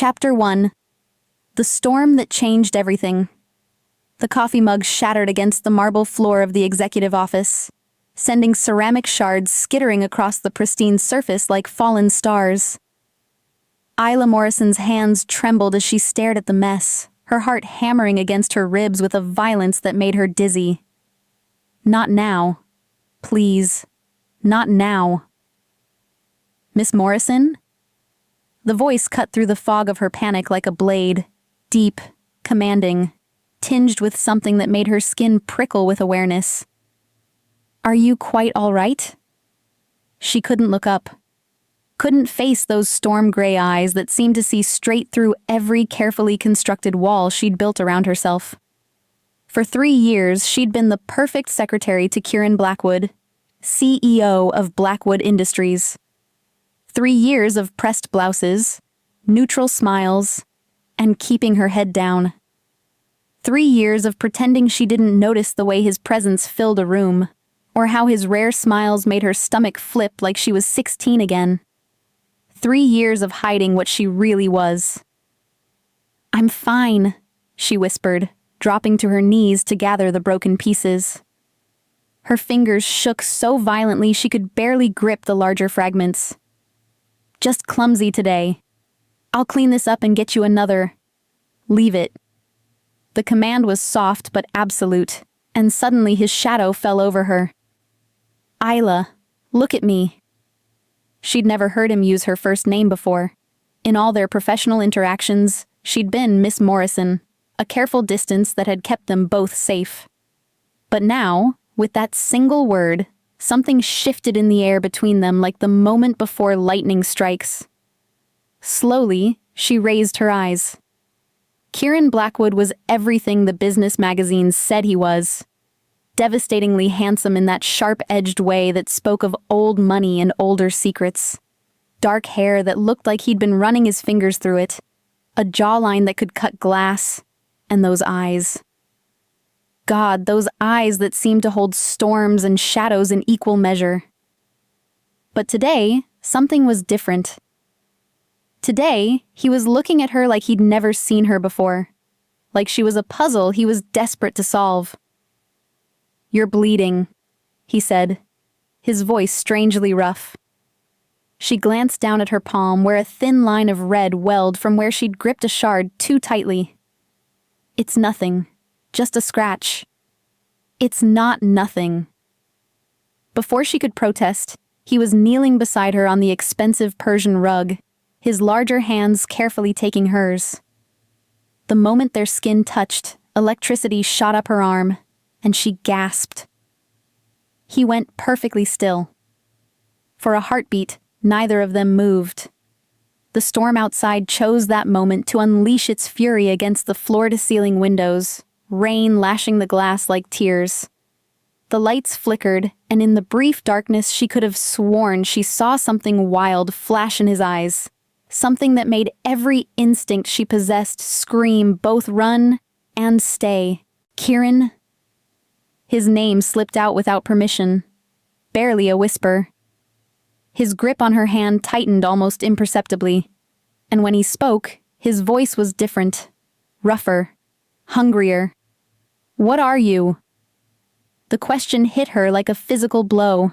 Chapter 1. The Storm That Changed Everything. The coffee mug shattered against the marble floor of the executive office, sending ceramic shards skittering across the pristine surface like fallen stars. Isla Morrison's hands trembled as she stared at the mess, her heart hammering against her ribs with a violence that made her dizzy. Not now. Please. Not now. Miss Morrison? The voice cut through the fog of her panic like a blade, deep, commanding, tinged with something that made her skin prickle with awareness. Are you quite all right? She couldn't look up, couldn't face those storm-gray eyes that seemed to see straight through every carefully constructed wall she'd built around herself. For 3 years, she'd been the perfect secretary to Kieran Blackwood, CEO of Blackwood Industries. 3 years of pressed blouses, neutral smiles, and keeping her head down. 3 years of pretending she didn't notice the way his presence filled a room, or how his rare smiles made her stomach flip like she was 16 again. 3 years of hiding what she really was. "I'm fine," she whispered, dropping to her knees to gather the broken pieces. Her fingers shook so violently she could barely grip the larger fragments. "Just clumsy today. I'll clean this up and get you another. Leave it." The command was soft but absolute, and suddenly his shadow fell over her. "Isla, look at me." She'd never heard him use her first name before. In all their professional interactions, she'd been Miss Morrison, a careful distance that had kept them both safe. But now, with that single word, something shifted in the air between them like the moment before lightning strikes. Slowly, she raised her eyes. Kieran Blackwood was everything the business magazines said he was. Devastatingly handsome in that sharp-edged way that spoke of old money and older secrets. Dark hair that looked like he'd been running his fingers through it. A jawline that could cut glass. And those eyes. God, those eyes that seemed to hold storms and shadows in equal measure. But today, something was different. Today, he was looking at her like he'd never seen her before. Like she was a puzzle he was desperate to solve. "You're bleeding," he said, his voice strangely rough. She glanced down at her palm where a thin line of red welled from where she'd gripped a shard too tightly. "It's nothing. Just a scratch." "It's not nothing." Before she could protest, he was kneeling beside her on the expensive Persian rug, his larger hands carefully taking hers. The moment their skin touched, electricity shot up her arm, and she gasped. He went perfectly still. For a heartbeat, neither of them moved. The storm outside chose that moment to unleash its fury against the floor-to-ceiling windows, rain lashing the glass like tears. The lights flickered, and in the brief darkness she could have sworn she saw something wild flash in his eyes. Something that made every instinct she possessed scream both run and stay. "Kieran?" His name slipped out without permission. Barely a whisper. His grip on her hand tightened almost imperceptibly. And when he spoke, his voice was different. Rougher. Hungrier. "What are you?" The question hit her like a physical blow.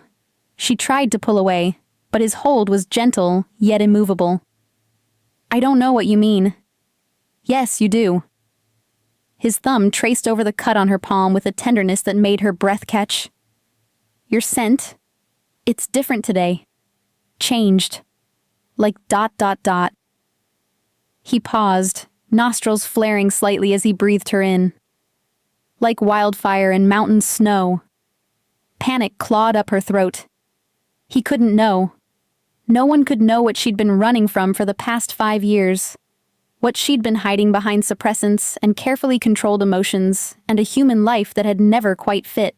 She tried to pull away, but his hold was gentle, yet immovable. "I don't know what you mean." "Yes, you do." His thumb traced over the cut on her palm with a tenderness that made her breath catch. "Your scent? It's different today. Changed. Like ... He paused, nostrils flaring slightly as he breathed her in. Like wildfire and mountain snow. Panic clawed up her throat. He couldn't know. No one could know what she'd been running from for the past 5 years. What she'd been hiding behind suppressants and carefully controlled emotions and a human life that had never quite fit.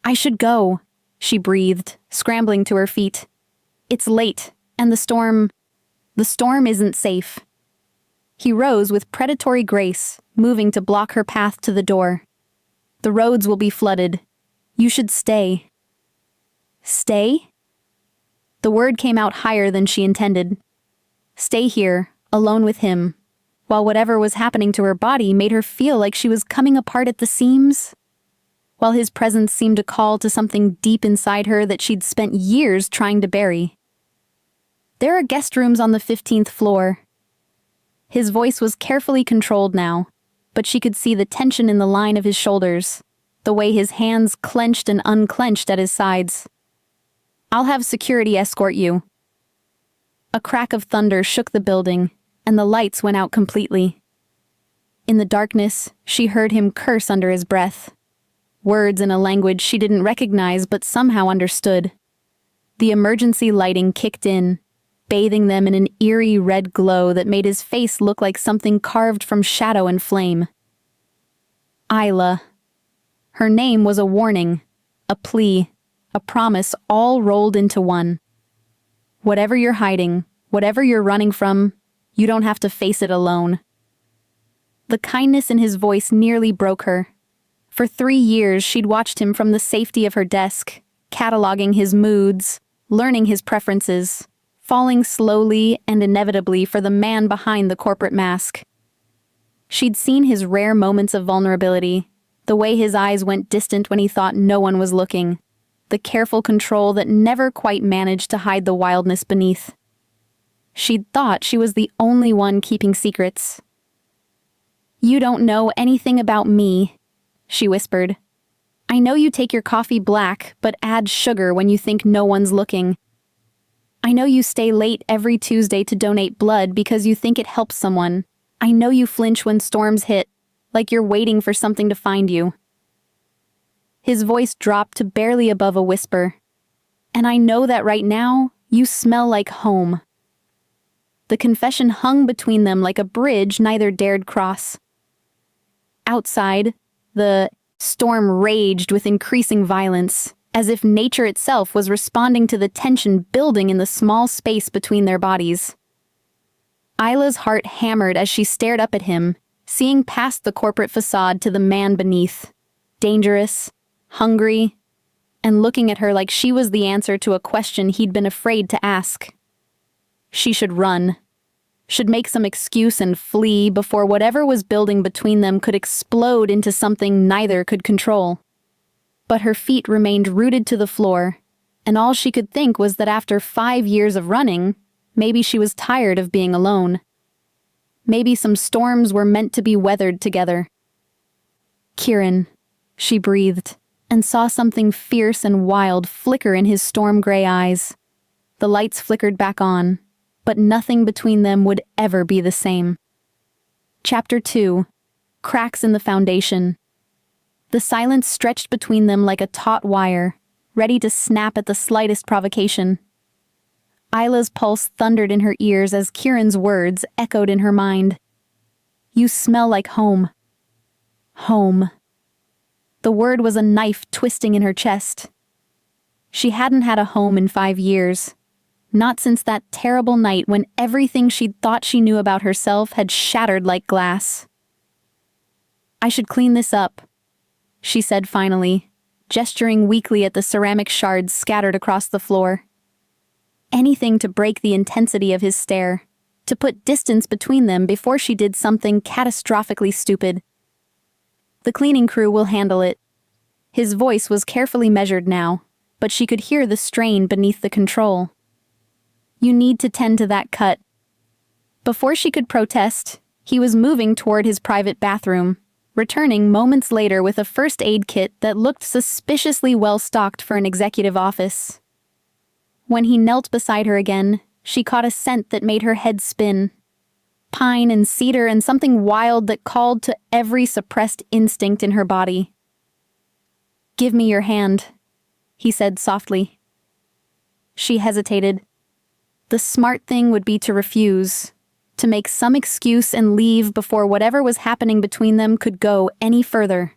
"I should go," she breathed, scrambling to her feet. "It's late, and the storm isn't safe." He rose with predatory grace, moving to block her path to the door. "The roads will be flooded. You should stay." "Stay?" The word came out higher than she intended. "Stay here. alone with him, while whatever was happening to her body made her feel like she was coming apart at the seams. While his presence seemed to call to something deep inside her that she'd spent years trying to bury. There are guest rooms on the 15th floor. His voice was carefully controlled now, but she could see the tension in the line of his shoulders, the way his hands clenched and unclenched at his sides. I'll have security escort you. A crack of thunder shook the building, and the lights went out completely. In the darkness, she heard him curse under his breath. Words in a language she didn't recognize but somehow understood. The emergency lighting kicked in, bathing them in an eerie red glow that made his face look like something carved from shadow and flame. Isla. Her name was a warning, a plea, a promise all rolled into one. Whatever you're hiding, whatever you're running from, you don't have to face it alone. The kindness in his voice nearly broke her. For 3 years, she'd watched him from the safety of her desk, cataloging his moods, learning his preferences, falling slowly and inevitably for the man behind the corporate mask. She'd seen his rare moments of vulnerability, the way his eyes went distant when he thought no one was looking, the careful control that never quite managed to hide the wildness beneath. She'd thought she was the only one keeping secrets. "You don't know anything about me," she whispered. "I know you take your coffee black, but add sugar when you think no one's looking. I know you stay late every Tuesday to donate blood because you think it helps someone. I know you flinch when storms hit, like you're waiting for something to find you." His voice dropped to barely above a whisper. "And I know that right now, you smell like home." The confession hung between them like a bridge neither dared cross. Outside, the storm raged with increasing violence, as if nature itself was responding to the tension building in the small space between their bodies. Isla's heart hammered as she stared up at him, seeing past the corporate facade to the man beneath, dangerous, hungry, and looking at her like she was the answer to a question he'd been afraid to ask. She should run. Should make some excuse and flee before whatever was building between them could explode into something neither could control. But her feet remained rooted to the floor, and all she could think was that after 5 years of running, maybe she was tired of being alone. Maybe some storms were meant to be weathered together. "Kieran," she breathed, and saw something fierce and wild flicker in his storm-gray eyes. The lights flickered back on, but nothing between them would ever be the same. Chapter 2. Cracks in the Foundation. The silence stretched between them like a taut wire, ready to snap at the slightest provocation. Isla's pulse thundered in her ears as Kieran's words echoed in her mind. "You smell like home." Home. The word was a knife twisting in her chest. She hadn't had a home in 5 years. Not since that terrible night when everything she'd thought she knew about herself had shattered like glass. "I should clean this up," she said finally, gesturing weakly at the ceramic shards scattered across the floor. Anything to break the intensity of his stare, to put distance between them before she did something catastrophically stupid. "The cleaning crew will handle it." His voice was carefully measured now, but she could hear the strain beneath the control. "You need to tend to that cut." Before she could protest, he was moving toward his private bathroom, returning moments later with a first aid kit that looked suspiciously well-stocked for an executive office. When he knelt beside her again, she caught a scent that made her head spin. Pine and cedar and something wild that called to every suppressed instinct in her body. "Give me your hand," he said softly. She hesitated. The smart thing would be to refuse, to make some excuse and leave before whatever was happening between them could go any further.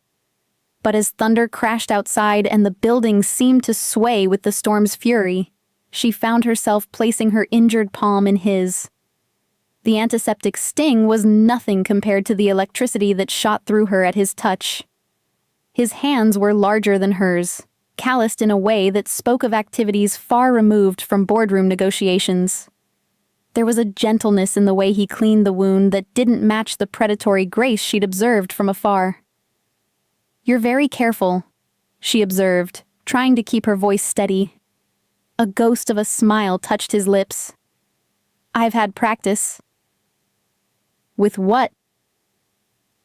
But as thunder crashed outside and the building seemed to sway with the storm's fury, she found herself placing her injured palm in his. The antiseptic sting was nothing compared to the electricity that shot through her at his touch. His hands were larger than hers, calloused in a way that spoke of activities far removed from boardroom negotiations. There was a gentleness in the way he cleaned the wound that didn't match the predatory grace she'd observed from afar. "You're very careful," she observed, trying to keep her voice steady. A ghost of a smile touched his lips. "I've had practice." "With what?"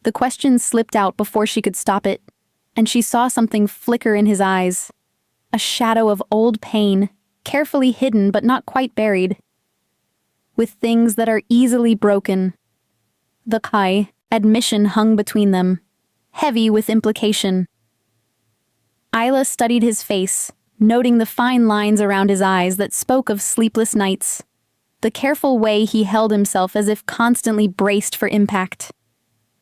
The question slipped out before she could stop it, and she saw something flicker in his eyes. A shadow of old pain, carefully hidden but not quite buried. "With things that are easily broken." The admission hung between them, heavy with implication. Isla studied his face, noting the fine lines around his eyes that spoke of sleepless nights. The careful way he held himself as if constantly braced for impact.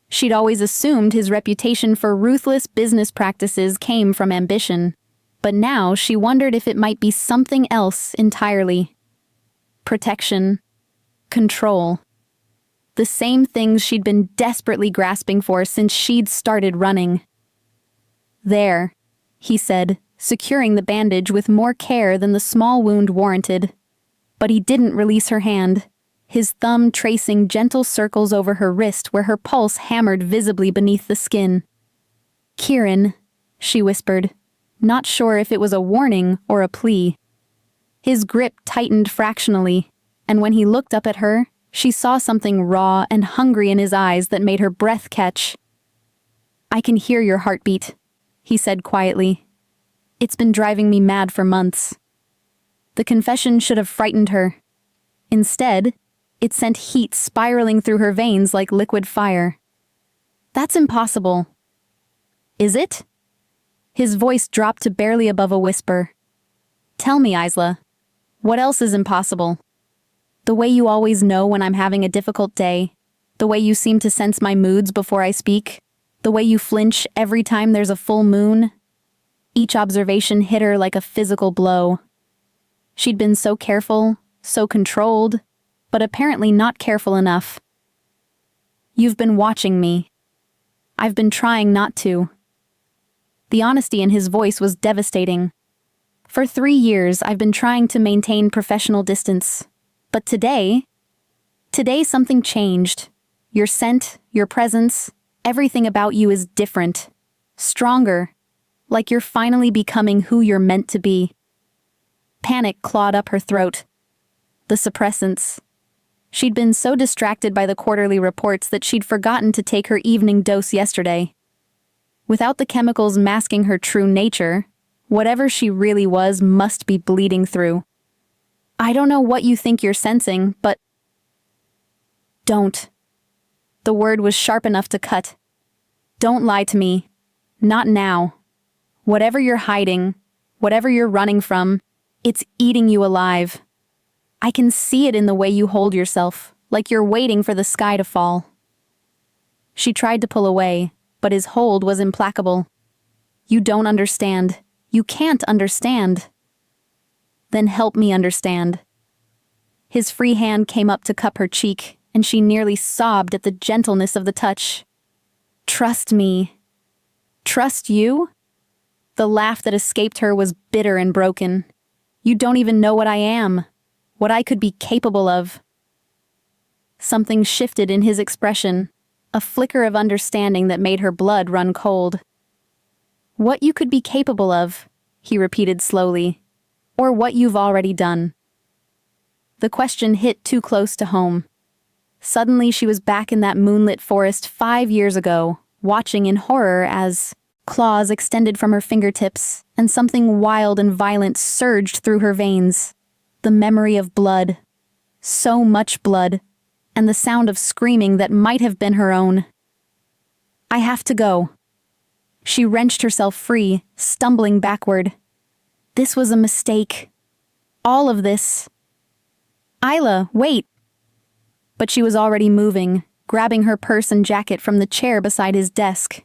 She'd always assumed his reputation for ruthless business practices came from ambition, but now she wondered if it might be something else entirely. Protection. Control. The same things she'd been desperately grasping for since she'd started running. "There," he said, securing the bandage with more care than the small wound warranted. But he didn't release her hand, his thumb tracing gentle circles over her wrist where her pulse hammered visibly beneath the skin. "Kieran," she whispered, not sure if it was a warning or a plea. His grip tightened fractionally, and when he looked up at her, she saw something raw and hungry in his eyes that made her breath catch. "I can hear your heartbeat," he said quietly. "It's been driving me mad for months." The confession should have frightened her. Instead, it sent heat spiraling through her veins like liquid fire. "That's impossible." "Is it?" His voice dropped to barely above a whisper. "Tell me, Isla, what else is impossible? The way you always know when I'm having a difficult day, the way you seem to sense my moods before I speak, the way you flinch every time there's a full moon." Each observation hit her like a physical blow. She'd been so careful, so controlled, but apparently not careful enough. "You've been watching me. I've been trying not to." The honesty in his voice was devastating. "For 3 years, I've been trying to maintain professional distance. But today something changed. Your scent, your presence, everything about you is different. Stronger. Like you're finally becoming who you're meant to be." Panic clawed up her throat. The suppressants. She'd been so distracted by the quarterly reports that she'd forgotten to take her evening dose yesterday. Without the chemicals masking her true nature, whatever she really was must be bleeding through. "I don't know what you think you're sensing, but..." "Don't." The word was sharp enough to cut. "Don't lie to me. Not now. Whatever you're hiding, whatever you're running from, it's eating you alive. I can see it in the way you hold yourself, like you're waiting for the sky to fall." She tried to pull away, but his hold was implacable. "You don't understand. You can't understand." "Then help me understand." His free hand came up to cup her cheek, and she nearly sobbed at the gentleness of the touch. "Trust me." "Trust you?" The laugh that escaped her was bitter and broken. "You don't even know what I am, what I could be capable of." Something shifted in his expression, a flicker of understanding that made her blood run cold. "What you could be capable of," he repeated slowly, "or what you've already done." The question hit too close to home. Suddenly she was back in that moonlit forest 5 years ago, watching in horror as claws extended from her fingertips, and something wild and violent surged through her veins. The memory of blood. So much blood. And the sound of screaming that might have been her own. "I have to go." She wrenched herself free, stumbling backward. This was a mistake. All of this. "Isla, wait!" But she was already moving, grabbing her purse and jacket from the chair beside his desk.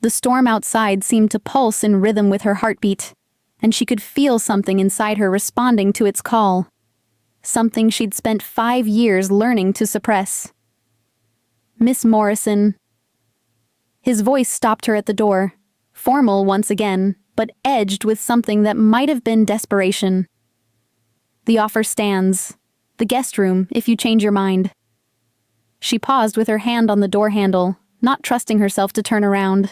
The storm outside seemed to pulse in rhythm with her heartbeat, and she could feel something inside her responding to its call. Something she'd spent 5 years learning to suppress. "Miss Morrison." His voice stopped her at the door, formal once again, but edged with something that might have been desperation. "The offer stands. The guest room, if you change your mind." She paused with her hand on the door handle, not trusting herself to turn around.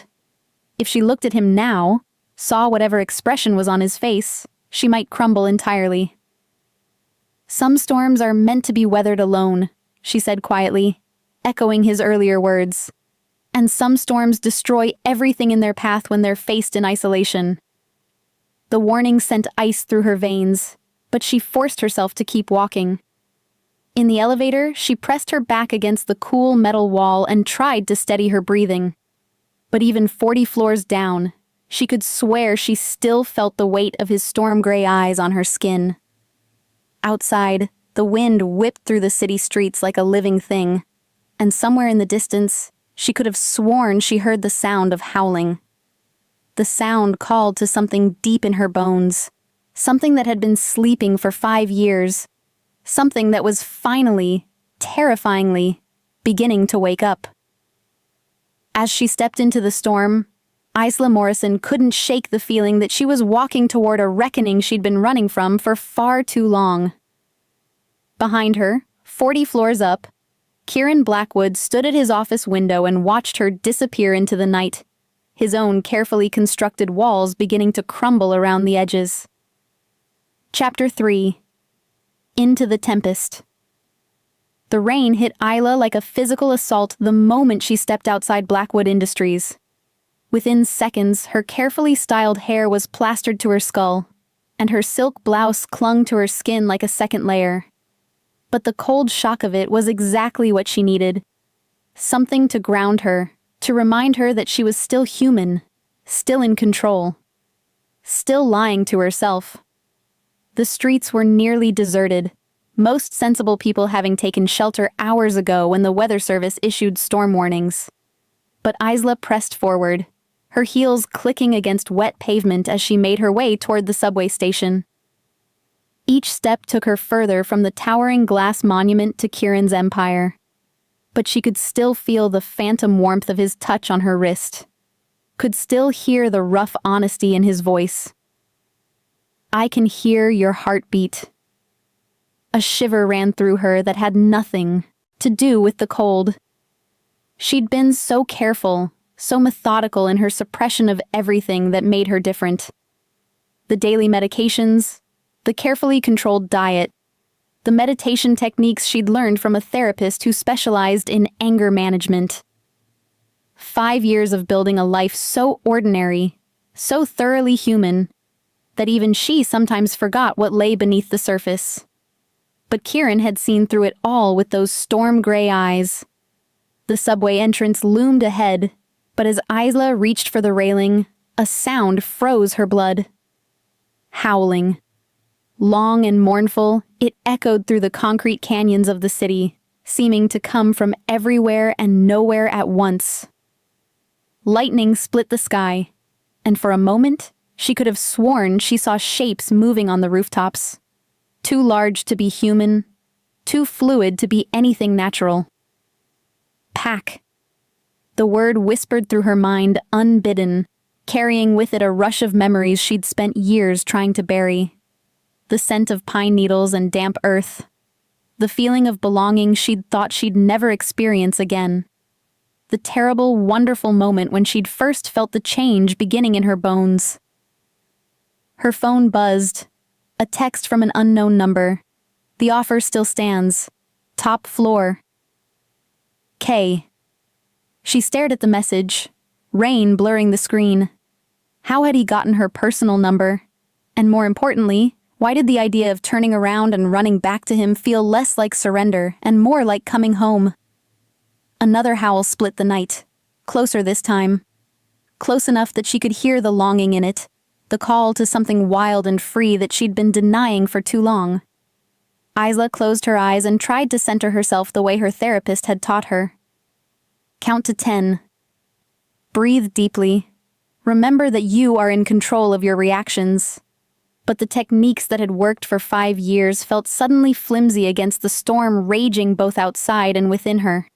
If she looked at him now, saw whatever expression was on his face, she might crumble entirely. "Some storms are meant to be weathered alone," she said quietly, echoing his earlier words. "And some storms destroy everything in their path when they're faced in isolation." The warning sent ice through her veins, but she forced herself to keep walking. In the elevator, she pressed her back against the cool metal wall and tried to steady her breathing. But even 40 floors down, she could swear she still felt the weight of his storm-gray eyes on her skin. Outside, the wind whipped through the city streets like a living thing, and somewhere in the distance, she could have sworn she heard the sound of howling. The sound called to something deep in her bones, something that had been sleeping for 5 years, something that was finally, terrifyingly, beginning to wake up. As she stepped into the storm, Isla Morrison couldn't shake the feeling that she was walking toward a reckoning she'd been running from for far too long. Behind her, 40 floors up, Kieran Blackwood stood at his office window and watched her disappear into the night, his own carefully constructed walls beginning to crumble around the edges. Chapter 3. Into the Tempest. The rain hit Isla like a physical assault the moment she stepped outside Blackwood Industries. Within seconds, her carefully styled hair was plastered to her skull, and her silk blouse clung to her skin like a second layer. But the cold shock of it was exactly what she needed. Something to ground her, to remind her that she was still human, still in control, still lying to herself. The streets were nearly deserted, most sensible people having taken shelter hours ago when the weather service issued storm warnings. But Isla pressed forward, her heels clicking against wet pavement as she made her way toward the subway station. Each step took her further from the towering glass monument to Kieran's empire. But she could still feel the phantom warmth of his touch on her wrist, could still hear the rough honesty in his voice. "I can hear your heartbeat." A shiver ran through her that had nothing to do with the cold. She'd been so careful, so methodical in her suppression of everything that made her different. The daily medications, the carefully controlled diet, the meditation techniques she'd learned from a therapist who specialized in anger management. 5 years of building a life so ordinary, so thoroughly human, that even she sometimes forgot what lay beneath the surface. But Kieran had seen through it all with those storm-gray eyes. The subway entrance loomed ahead, but as Isla reached for the railing, a sound froze her blood. Howling. Long and mournful, it echoed through the concrete canyons of the city, seeming to come from everywhere and nowhere at once. Lightning split the sky, and for a moment, she could have sworn she saw shapes moving on the rooftops. Too large to be human, too fluid to be anything natural. Pack. The word whispered through her mind unbidden, carrying with it a rush of memories she'd spent years trying to bury. The scent of pine needles and damp earth. The feeling of belonging she'd thought she'd never experience again. The terrible, wonderful moment when she'd first felt the change beginning in her bones. Her phone buzzed. A text from an unknown number. The offer still stands. Top floor. K. She stared at the message, rain blurring the screen. How had he gotten her personal number? And more importantly, why did the idea of turning around and running back to him feel less like surrender and more like coming home? Another howl split the night, closer this time. Close enough that she could hear the longing in it, the call to something wild and free that she'd been denying for too long. Isla closed her eyes and tried to center herself the way her therapist had taught her. Count to 10. Breathe deeply. Remember that you are in control of your reactions. But the techniques that had worked for 5 years felt suddenly flimsy against the storm raging both outside and within her.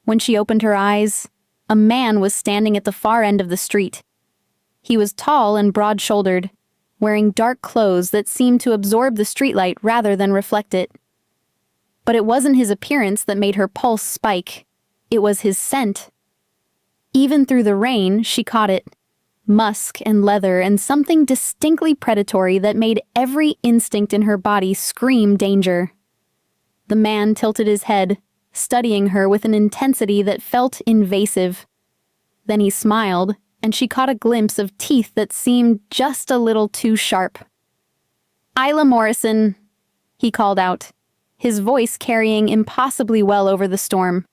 When she opened her eyes, a man was standing at the far end of the street. He was tall and broad-shouldered, wearing dark clothes that seemed to absorb the streetlight rather than reflect it. But it wasn't his appearance that made her pulse spike. It was his scent. Even through the rain, she caught it. Musk and leather and something distinctly predatory that made every instinct in her body scream danger. The man tilted his head, studying her with an intensity that felt invasive. Then he smiled, and she caught a glimpse of teeth that seemed just a little too sharp. "Isla Morrison," he called out, his voice carrying impossibly well over the storm.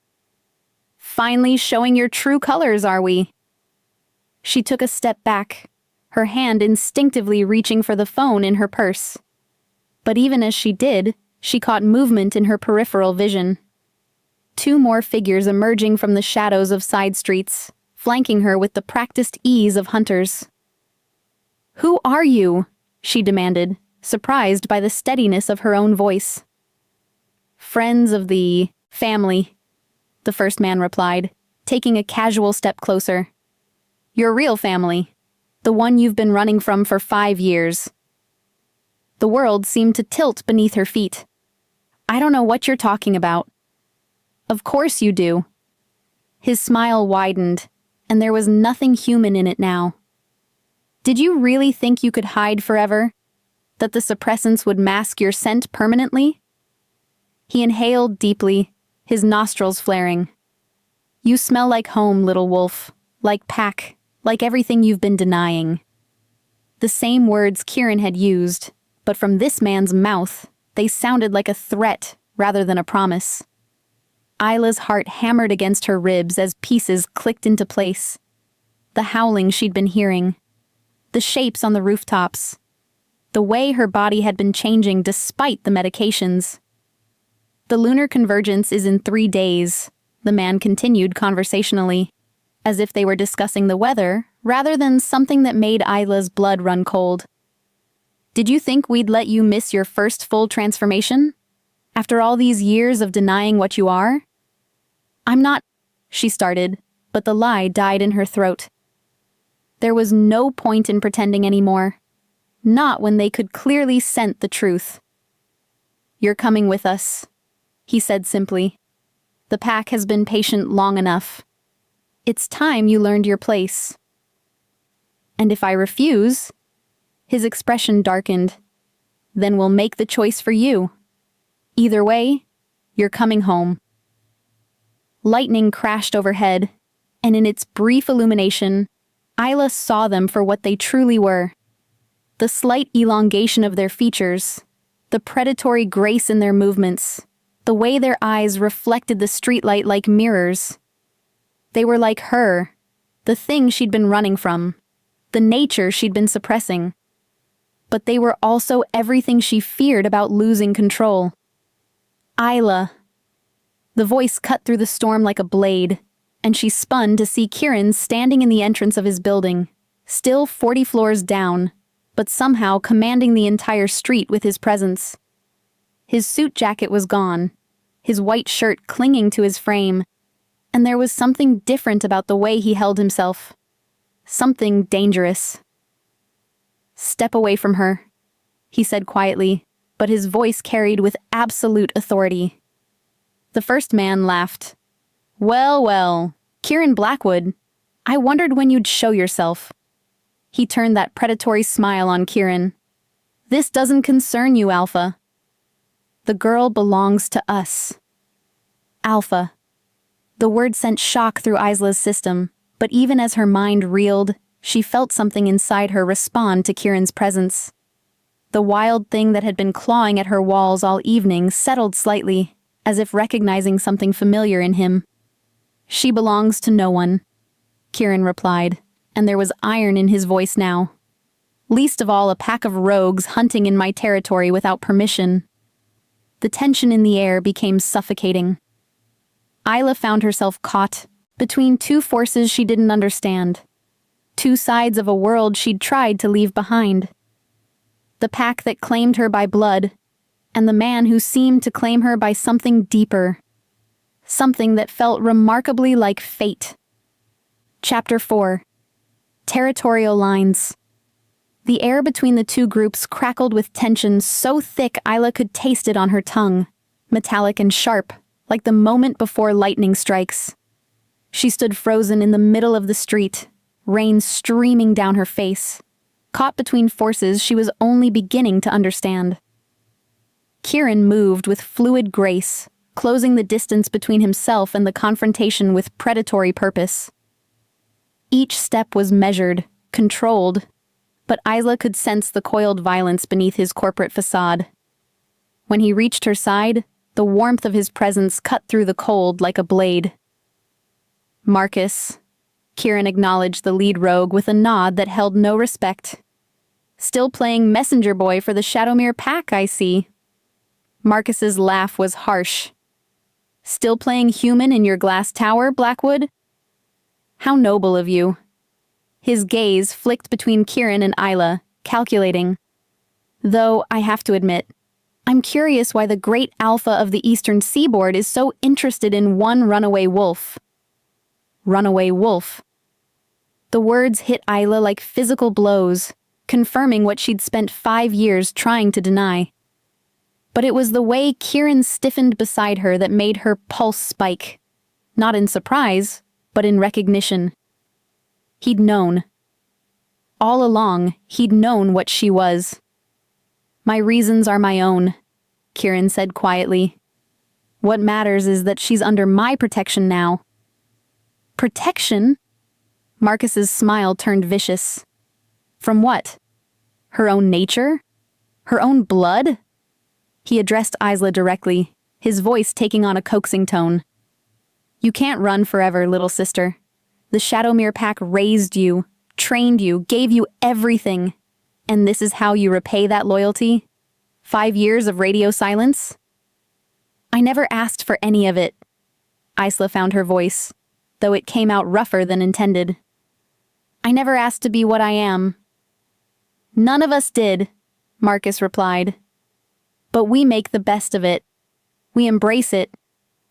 "Finally showing your true colors, are we?" She took a step back, her hand instinctively reaching for the phone in her purse. But even as she did, she caught movement in her peripheral vision. Two more figures emerging from the shadows of side streets, flanking her with the practiced ease of hunters. "Who are you?" she demanded, surprised by the steadiness of her own voice. "Friends of the family," the first man replied, taking a casual step closer. "Your real family, the one you've been running from for 5 years." The world seemed to tilt beneath her feet. "I don't know what you're talking about." "Of course you do." His smile widened, and there was nothing human in it now. "Did you really think you could hide forever? That the suppressants would mask your scent permanently?" He inhaled deeply, his nostrils flaring. "You smell like home, little wolf, like pack, like everything you've been denying." The same words Kieran had used, but from this man's mouth, they sounded like a threat rather than a promise. Isla's heart hammered against her ribs as pieces clicked into place. The howling she'd been hearing, the shapes on the rooftops, the way her body had been changing despite the medications. "The lunar convergence is in 3 days," the man continued conversationally, as if they were discussing the weather rather than something that made Isla's blood run cold. "Did you think we'd let you miss your first full transformation? After all these years of denying what you are?" "I'm not," she started, but the lie died in her throat. There was no point in pretending anymore. Not when they could clearly scent the truth. "You're coming with us," he said simply. "The pack has been patient long enough. It's time you learned your place." "And if I refuse?" His expression darkened. "Then we'll make the choice for you. Either way, you're coming home." Lightning crashed overhead, and in its brief illumination, Isla saw them for what they truly were. The slight elongation of their features, the predatory grace in their movements, the way their eyes reflected the streetlight like mirrors. They were like her, the thing she'd been running from, the nature she'd been suppressing. But they were also everything she feared about losing control. "Isla." The voice cut through the storm like a blade, and she spun to see Kieran standing in the entrance of his building, still 40 floors down, but somehow commanding the entire street with his presence. His suit jacket was gone, his white shirt clinging to his frame, and there was something different about the way he held himself. Something dangerous. "Step away from her," he said quietly, but his voice carried with absolute authority. The first man laughed. "Well, well, Kieran Blackwood, I wondered when you'd show yourself." He turned that predatory smile on Kieran. "This doesn't concern you, Alpha." "The girl belongs to us." Alpha. The word sent shock through Isla's system, but even as her mind reeled, she felt something inside her respond to Kieran's presence. The wild thing that had been clawing at her walls all evening settled slightly, as if recognizing something familiar in him. "She belongs to no one," Kieran replied, and there was iron in his voice now. "Least of all a pack of rogues hunting in my territory without permission." The tension in the air became suffocating. Isla found herself caught between two forces she didn't understand. Two sides of a world she'd tried to leave behind. The pack that claimed her by blood, and the man who seemed to claim her by something deeper. Something that felt remarkably like fate. Chapter 4. Territorial Lines. The air between the two groups crackled with tension so thick Isla could taste it on her tongue, metallic and sharp, like the moment before lightning strikes. She stood frozen in the middle of the street, rain streaming down her face, caught between forces she was only beginning to understand. Kieran moved with fluid grace, closing the distance between himself and the confrontation with predatory purpose. Each step was measured, controlled, but Isla could sense the coiled violence beneath his corporate facade. When he reached her side, the warmth of his presence cut through the cold like a blade. "Marcus," Kieran acknowledged the lead rogue with a nod that held no respect. "Still playing messenger boy for the Shadowmere pack, I see." Marcus's laugh was harsh. "Still playing human in your glass tower, Blackwood? How noble of you." His gaze flicked between Kieran and Isla, calculating. "Though, I have to admit, I'm curious why the great alpha of the eastern seaboard is so interested in one runaway wolf." Runaway wolf. The words hit Isla like physical blows, confirming what she'd spent 5 years trying to deny. But it was the way Kieran stiffened beside her that made her pulse spike, not in surprise, but in recognition. He'd known. All along, he'd known what she was. "My reasons are my own," Kieran said quietly. "What matters is that she's under my protection now." Protection? Marcus's smile turned vicious. From what? Her own nature? Her own blood? He addressed Isla directly, his voice taking on a coaxing tone. "You can't run forever, little sister. The Shadowmere pack raised you, trained you, gave you everything. And this is how you repay that loyalty? 5 years of radio silence?" "I never asked for any of it." Isla found her voice, though it came out rougher than intended. "I never asked to be what I am." "None of us did," Marcus replied. "But we make the best of it. We embrace it.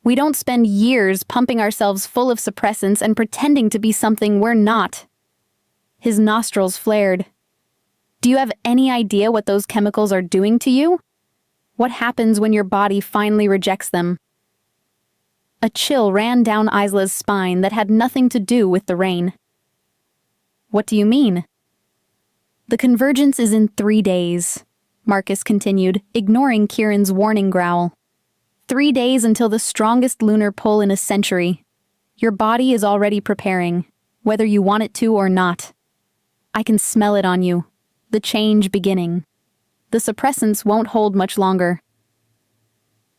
We don't spend years pumping ourselves full of suppressants and pretending to be something we're not." His nostrils flared. "Do you have any idea what those chemicals are doing to you? What happens when your body finally rejects them?" A chill ran down Isla's spine that had nothing to do with the rain. "What do you mean?" "The convergence is in 3 days," Marcus continued, ignoring Kieran's warning growl. 3 days until the strongest lunar pull in a century. Your body is already preparing, whether you want it to or not. I can smell it on you. The change beginning. The suppressants won't hold much longer.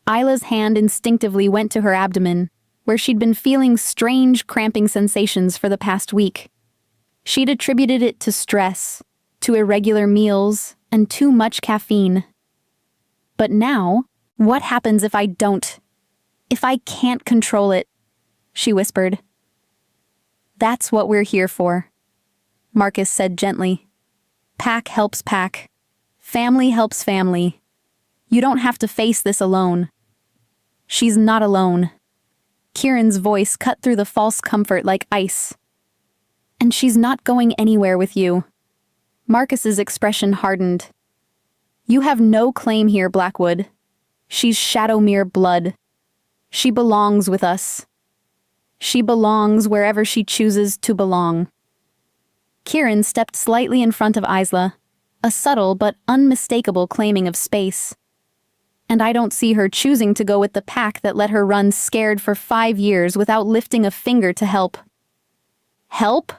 Isla's hand instinctively went to her abdomen, where she'd been feeling strange cramping sensations for the past week. She'd attributed it to stress, to irregular meals, and too much caffeine. But now, what happens if I don't? If I can't control it? She whispered. "That's what we're here for," Marcus said gently. "Pack helps pack. Family helps family. You don't have to face this alone." "She's not alone." Kieran's voice cut through the false comfort like ice. "And she's not going anywhere with you." Marcus's expression hardened. "You have no claim here, Blackwood. She's Shadowmere blood. She belongs with us. She belongs wherever she chooses to belong." Kieran stepped slightly in front of Isla, a subtle but unmistakable claiming of space. "And I don't see her choosing to go with the pack that let her run scared for 5 years without lifting a finger to help." "Help?"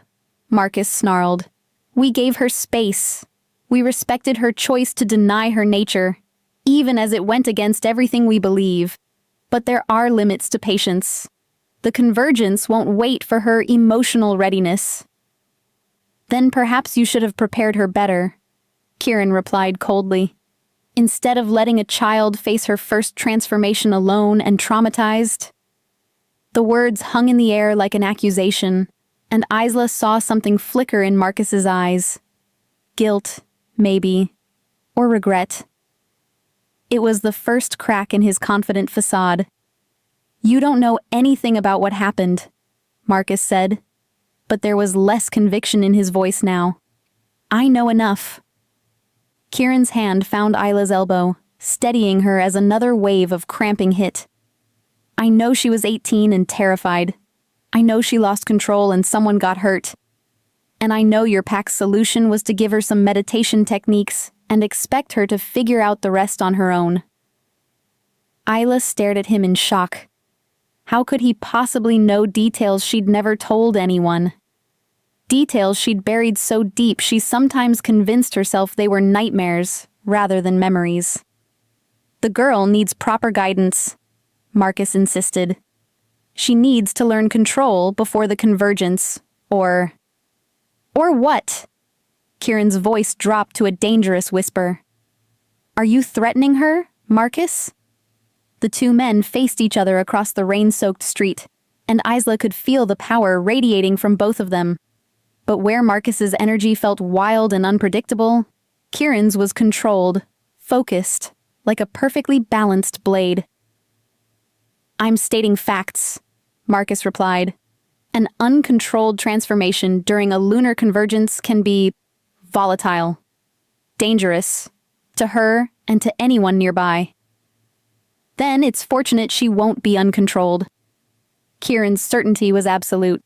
Marcus snarled. "We gave her space. We respected her choice to deny her nature, even as it went against everything we believe. But there are limits to patience. The convergence won't wait for her emotional readiness." "Then perhaps you should have prepared her better," Kieran replied coldly. "Instead of letting a child face her first transformation alone and traumatized." The words hung in the air like an accusation, and Isla saw something flicker in Marcus's eyes. Guilt, maybe, or regret. It was the first crack in his confident facade. "You don't know anything about what happened," Marcus said, but there was less conviction in his voice now. "I know enough." Kieran's hand found Isla's elbow, steadying her as another wave of cramping hit. I know she was 18 and terrified. I know she lost control and someone got hurt. And I know your pack's solution was to give her some meditation techniques and expect her to figure out the rest on her own. Isla stared at him in shock. How could he possibly know details she'd never told anyone? Details she'd buried so deep she sometimes convinced herself they were nightmares rather than memories. The girl needs proper guidance, Marcus insisted. She needs to learn control before the convergence, or what? Kieran's voice dropped to a dangerous whisper. Are you threatening her, Marcus? The two men faced each other across the rain-soaked street, and Isla could feel the power radiating from both of them. But where Marcus's energy felt wild and unpredictable, Kieran's was controlled, focused, like a perfectly balanced blade. I'm stating facts, Marcus replied. An uncontrolled transformation during a lunar convergence can be volatile, dangerous, to her and to anyone nearby. Then it's fortunate she won't be uncontrolled. Kieran's certainty was absolute.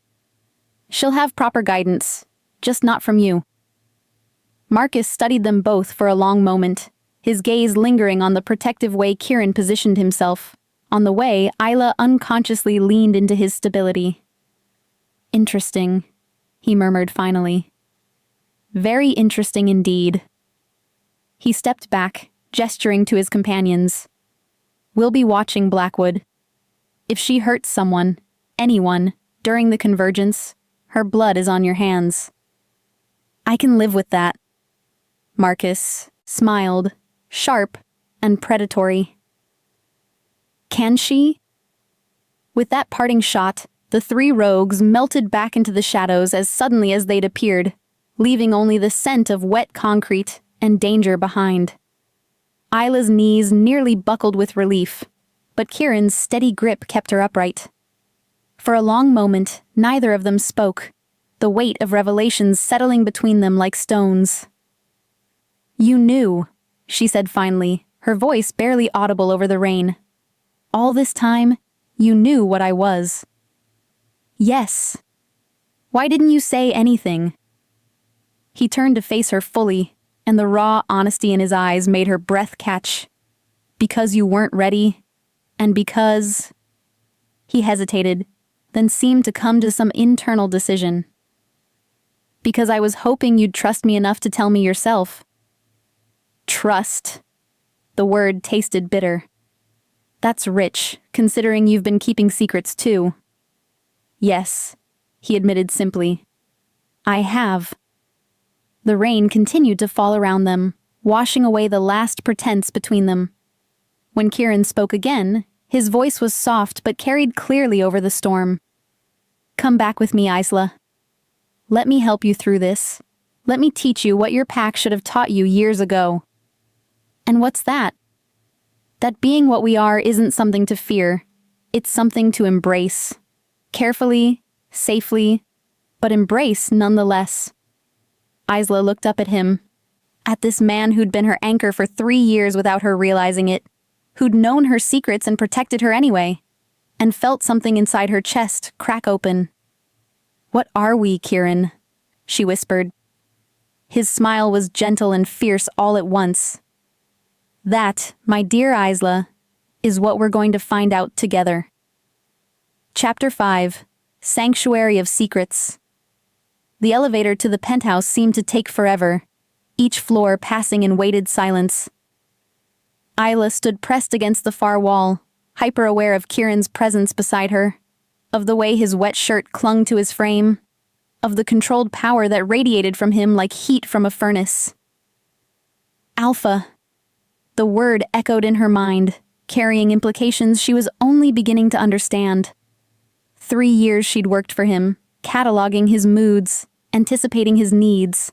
She'll have proper guidance, just not from you. Marcus studied them both for a long moment, his gaze lingering on the protective way Kieran positioned himself, on the way Isla unconsciously leaned into his stability. Interesting, he murmured finally. Very interesting indeed. He stepped back, gesturing to his companions. We'll be watching Blackwood. If she hurts someone, anyone, during the convergence, her blood is on your hands. I can live with that. Marcus smiled, sharp and predatory. Can she? With that parting shot, the three rogues melted back into the shadows as suddenly as they'd appeared, leaving only the scent of wet concrete and danger behind. Isla's knees nearly buckled with relief, but Kieran's steady grip kept her upright. For a long moment, neither of them spoke, the weight of revelations settling between them like stones. You knew, she said finally, her voice barely audible over the rain. All this time, you knew what I was. Yes. Why didn't you say anything? He turned to face her fully, and the raw honesty in his eyes made her breath catch. Because you weren't ready, and because... He hesitated, then seemed to come to some internal decision. Because I was hoping you'd trust me enough to tell me yourself. Trust. The word tasted bitter. That's rich, considering you've been keeping secrets too. Yes, he admitted simply. I have. The rain continued to fall around them, washing away the last pretense between them. When Kieran spoke again, his voice was soft but carried clearly over the storm. Come back with me, Isla. Let me help you through this. Let me teach you what your pack should have taught you years ago. And what's that? That being what we are isn't something to fear. It's something to embrace. Carefully, safely, but embrace nonetheless. Isla looked up at him, at this man who'd been her anchor for 3 years without her realizing it, who'd known her secrets and protected her anyway, and felt something inside her chest crack open. What are we, Kieran? She whispered. His smile was gentle and fierce all at once. That, my dear Isla, is what we're going to find out together. Chapter 5. Sanctuary of Secrets. The elevator to the penthouse seemed to take forever, each floor passing in weighted silence. Isla stood pressed against the far wall, hyper-aware of Kieran's presence beside her, of the way his wet shirt clung to his frame, of the controlled power that radiated from him like heat from a furnace. Alpha. The word echoed in her mind, carrying implications she was only beginning to understand. 3 years she'd worked for him, cataloging his moods, anticipating his needs,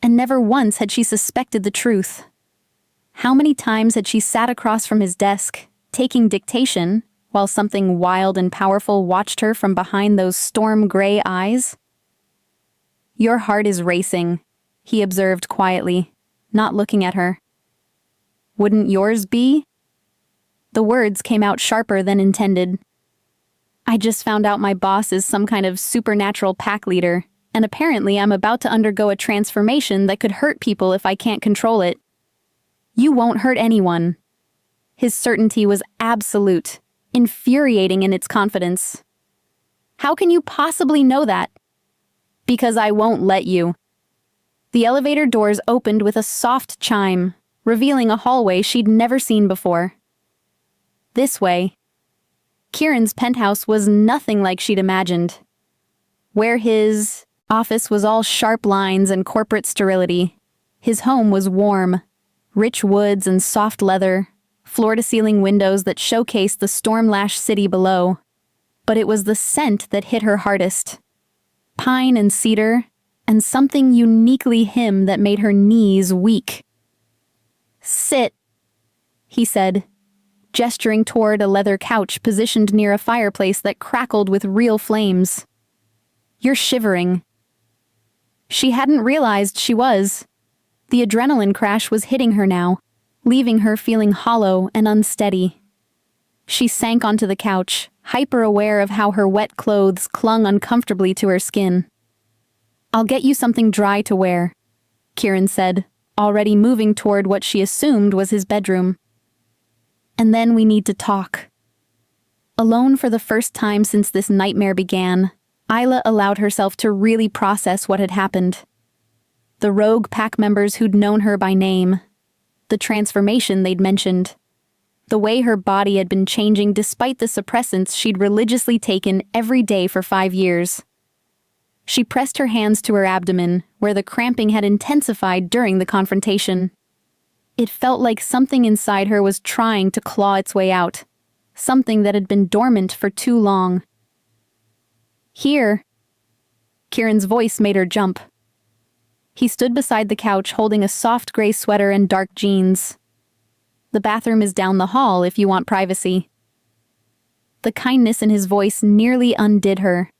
and never once had she suspected the truth. How many times had she sat across from his desk, taking dictation, while something wild and powerful watched her from behind those storm-gray eyes? Your heart is racing, he observed quietly, not looking at her. Wouldn't yours be? The words came out sharper than intended. I just found out my boss is some kind of supernatural pack leader, and apparently I'm about to undergo a transformation that could hurt people if I can't control it. You won't hurt anyone. His certainty was absolute, infuriating in its confidence. How can you possibly know that? Because I won't let you. The elevator doors opened with a soft chime, revealing a hallway she'd never seen before. This way. Kieran's penthouse was nothing like she'd imagined. Where his office was all sharp lines and corporate sterility, his home was warm, rich woods and soft leather, floor-to-ceiling windows that showcased the storm-lashed city below. But it was the scent that hit her hardest. Pine and cedar, and something uniquely him that made her knees weak. "Sit," he said, gesturing toward a leather couch positioned near a fireplace that crackled with real flames. "You're shivering." She hadn't realized she was. The adrenaline crash was hitting her now, leaving her feeling hollow and unsteady. She sank onto the couch, hyper-aware of how her wet clothes clung uncomfortably to her skin. "I'll get you something dry to wear," Kieran said, already moving toward what she assumed was his bedroom. "And then we need to talk." Alone for the first time since this nightmare began, Isla allowed herself to really process what had happened. The rogue pack members who'd known her by name, the transformation they'd mentioned, the way her body had been changing despite the suppressants she'd religiously taken every day for 5 years. She pressed her hands to her abdomen, where the cramping had intensified during the confrontation. It felt like something inside her was trying to claw its way out, something that had been dormant for too long. "Here." Kieran's voice made her jump. He stood beside the couch holding a soft gray sweater and dark jeans. "The bathroom is down the hall if you want privacy." The kindness in his voice nearly undid her.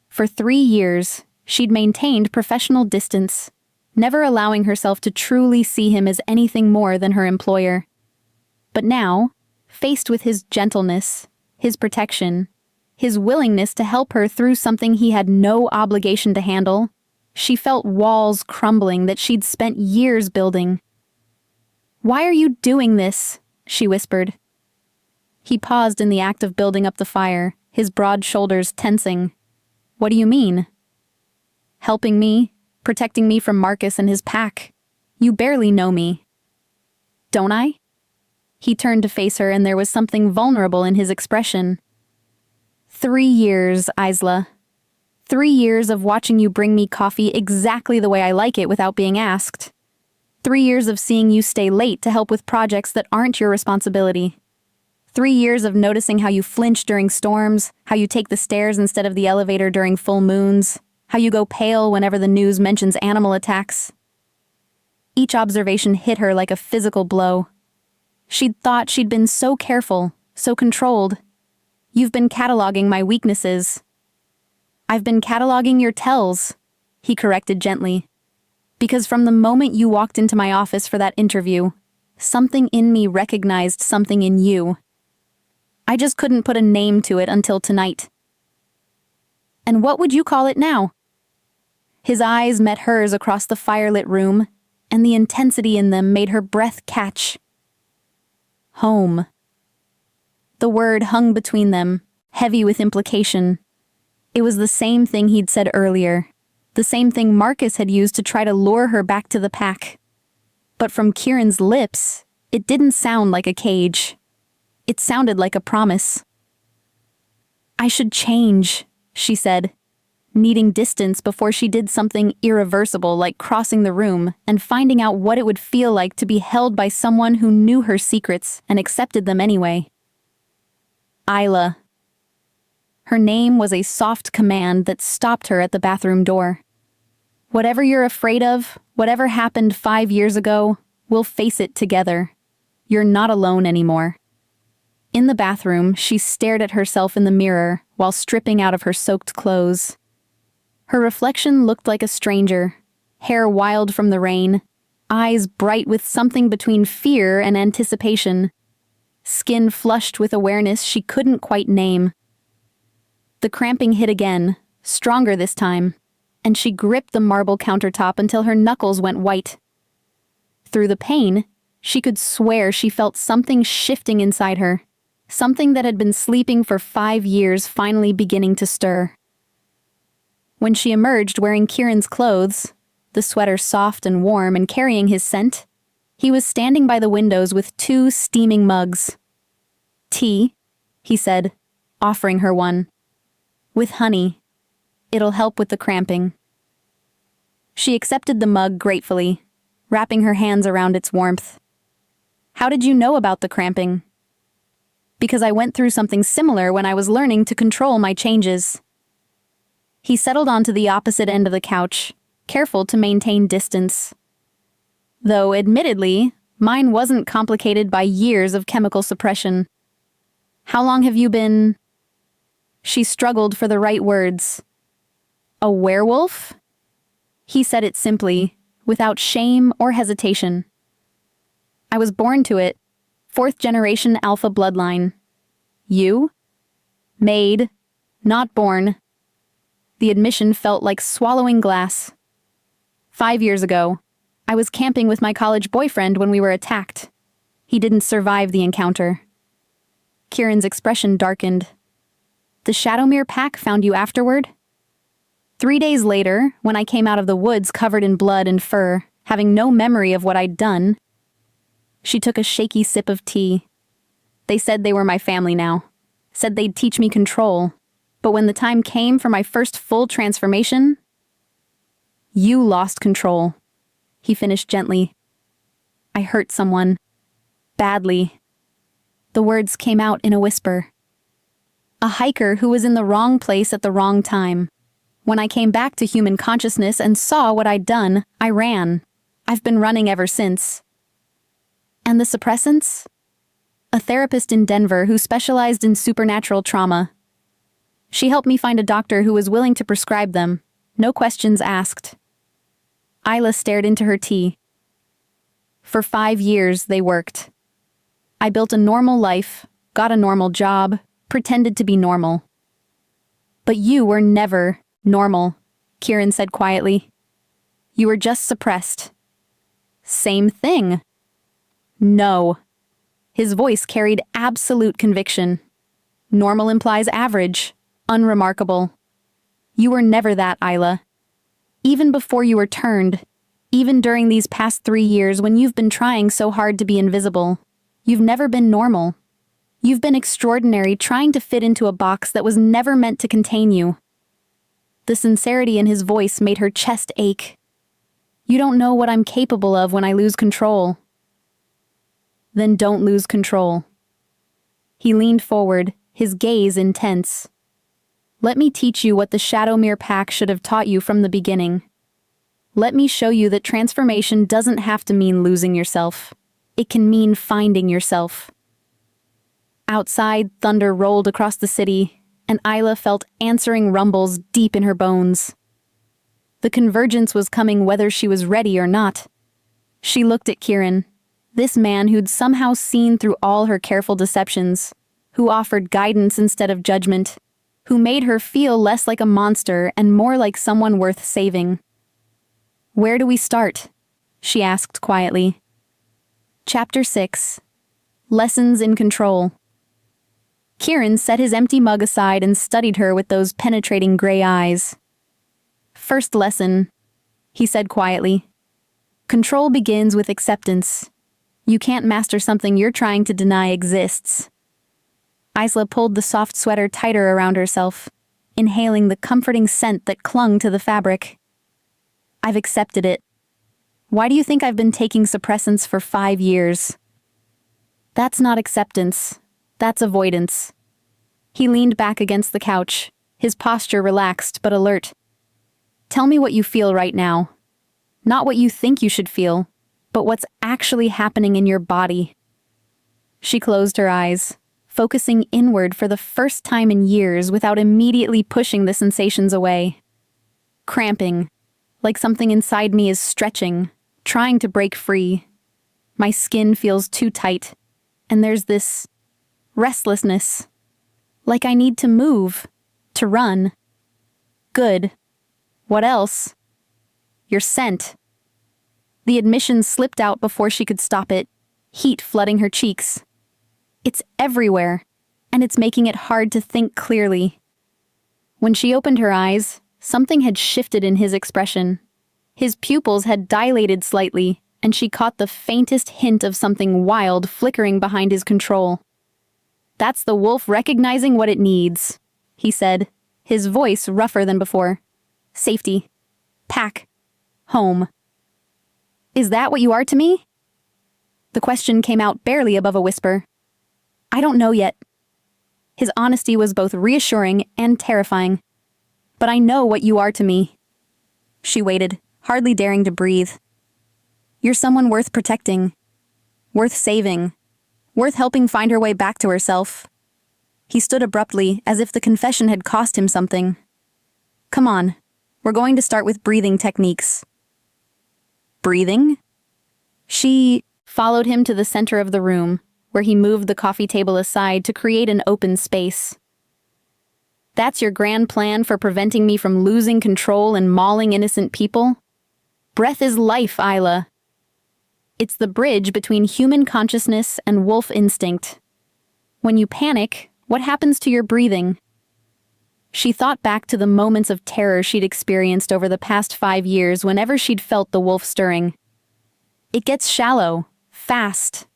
For 3 years, she'd maintained professional distance, never allowing herself to truly see him as anything more than her employer. But now, faced with his gentleness, his protection, his willingness to help her through something he had no obligation to handle, she felt walls crumbling that she'd spent years building. "Why are you doing this?" she whispered. He paused in the act of building up the fire, his broad shoulders tensing. "What do you mean?" "Helping me, protecting me from Marcus and his pack. You barely know me." "Don't I?" He turned to face her and there was something vulnerable in his expression. 3 years, Isla. 3 years of watching you bring me coffee exactly the way I like it without being asked. 3 years of seeing you stay late to help with projects that aren't your responsibility. 3 years of noticing how you flinch during storms, how you take the stairs instead of the elevator during full moons, how you go pale whenever the news mentions animal attacks. Each observation hit her like a physical blow. She'd thought she'd been so careful, so controlled. "You've been cataloging my weaknesses." "I've been cataloging your tells," he corrected gently. "Because from the moment you walked into my office for that interview, something in me recognized something in you. I just couldn't put a name to it until tonight." "And what would you call it now?" His eyes met hers across the firelit room, and the intensity in them made her breath catch. "Home." The word hung between them, heavy with implication. It was the same thing he'd said earlier, the same thing Marcus had used to try to lure her back to the pack. But from Kieran's lips, it didn't sound like a cage. It sounded like a promise. "I should change," she said, needing distance before she did something irreversible like crossing the room and finding out what it would feel like to be held by someone who knew her secrets and accepted them anyway. Isla. Her name was a soft command that stopped her at the bathroom door. "Whatever you're afraid of, whatever happened 5 years ago, we'll face it together. You're not alone anymore." In the bathroom, she stared at herself in the mirror while stripping out of her soaked clothes. Her reflection looked like a stranger, hair wild from the rain, eyes bright with something between fear and anticipation, skin flushed with awareness she couldn't quite name. The cramping hit again, stronger this time, and she gripped the marble countertop until her knuckles went white. Through the pain, she could swear she felt something shifting inside her, something that had been sleeping for 5 years finally beginning to stir. When she emerged wearing Kieran's clothes, the sweater soft and warm and carrying his scent, he was standing by the windows with 2 steaming mugs. "Tea," he said, offering her one. "With honey. It'll help with the cramping." She accepted the mug gratefully, wrapping her hands around its warmth. "How did you know about the cramping?" "Because I went through something similar when I was learning to control my changes." He settled onto the opposite end of the couch, careful to maintain distance. Though, admittedly, mine wasn't complicated by years of chemical suppression. "How long have you been—" She struggled for the right words. "A werewolf?" He said it simply, without shame or hesitation. "I was born to it, 4th-generation alpha bloodline. You? Made, not born." The admission felt like swallowing glass. 5 years ago, I was camping with my college boyfriend when we were attacked. He didn't survive the encounter. Kieran's expression darkened. "The Shadowmere pack found you afterward?" 3 days later, when I came out of the woods covered in blood and fur, having no memory of what I'd done. She took a shaky sip of tea. "They said they were my family now. Said they'd teach me control. But when the time came for my first full transformation—" "You lost control," he finished gently. "I hurt someone. Badly." The words came out in a whisper. "A hiker who was in the wrong place at the wrong time. When I came back to human consciousness and saw what I'd done, I ran. I've been running ever since." "And the suppressants?" "A therapist in Denver who specialized in supernatural trauma. She helped me find a doctor who was willing to prescribe them, no questions asked." Isla stared into her tea. "For 5 years, they worked. I built a normal life, got a normal job, pretended to be normal." "But you were never normal," Kieran said quietly. "You were just suppressed." "Same thing." "No." His voice carried absolute conviction. "Normal implies average, unremarkable. You were never that, Isla. Even before you were turned, even during these past 3 years when you've been trying so hard to be invisible, you've never been normal. You've been extraordinary, trying to fit into a box that was never meant to contain you." The sincerity in his voice made her chest ache. "You don't know what I'm capable of when I lose control." "Then don't lose control." He leaned forward, his gaze intense. "Let me teach you what the Shadowmere pack should have taught you from the beginning. Let me show you that transformation doesn't have to mean losing yourself. It can mean finding yourself." Outside, thunder rolled across the city, and Isla felt answering rumbles deep in her bones. The convergence was coming whether she was ready or not. She looked at Kieran, this man who'd somehow seen through all her careful deceptions, who offered guidance instead of judgment, who made her feel less like a monster and more like someone worth saving. "Where do we start?" she asked quietly. Chapter 6. Lessons in Control. Kieran set his empty mug aside and studied her with those penetrating gray eyes. "First lesson," he said quietly. "Control begins with acceptance. You can't master something you're trying to deny exists." Isla pulled the soft sweater tighter around herself, inhaling the comforting scent that clung to the fabric. "I've accepted it. Why do you think I've been taking suppressants for 5 years?" "That's not acceptance. That's avoidance." He leaned back against the couch, his posture relaxed but alert. "Tell me what you feel right now. Not what you think you should feel, but what's actually happening in your body." She closed her eyes, focusing inward for the first time in years without immediately pushing the sensations away. "Cramping, like something inside me is stretching, trying to break free. My skin feels too tight, and there's this restlessness. Like I need to move, to run. Good. What else? Your scent. The admission slipped out before she could stop it, heat flooding her cheeks. It's everywhere, and it's making it hard to think clearly. When she opened her eyes, something had shifted in his expression. His pupils had dilated slightly, and she caught the faintest hint of something wild flickering behind his control. "That's the wolf recognizing what it needs," he said, his voice rougher than before. "Safety. Pack. Home. Is that what you are to me?" The question came out barely above a whisper. "I don't know yet." His honesty was both reassuring and terrifying. "But I know what you are to me." She waited, hardly daring to breathe. "You're someone worth protecting, worth saving, worth helping find her way back to herself." He stood abruptly, as if the confession had cost him something. "Come on, we're going to start with breathing techniques." "Breathing?" She followed him to the center of the room, where he moved the coffee table aside to create an open space. "That's your grand plan for preventing me from losing control and mauling innocent people? Breath is life, Isla. It's the bridge between human consciousness and wolf instinct. When you panic, what happens to your breathing?" She thought back to the moments of terror she'd experienced over the past 5 years whenever she'd felt the wolf stirring. It gets shallow, fast.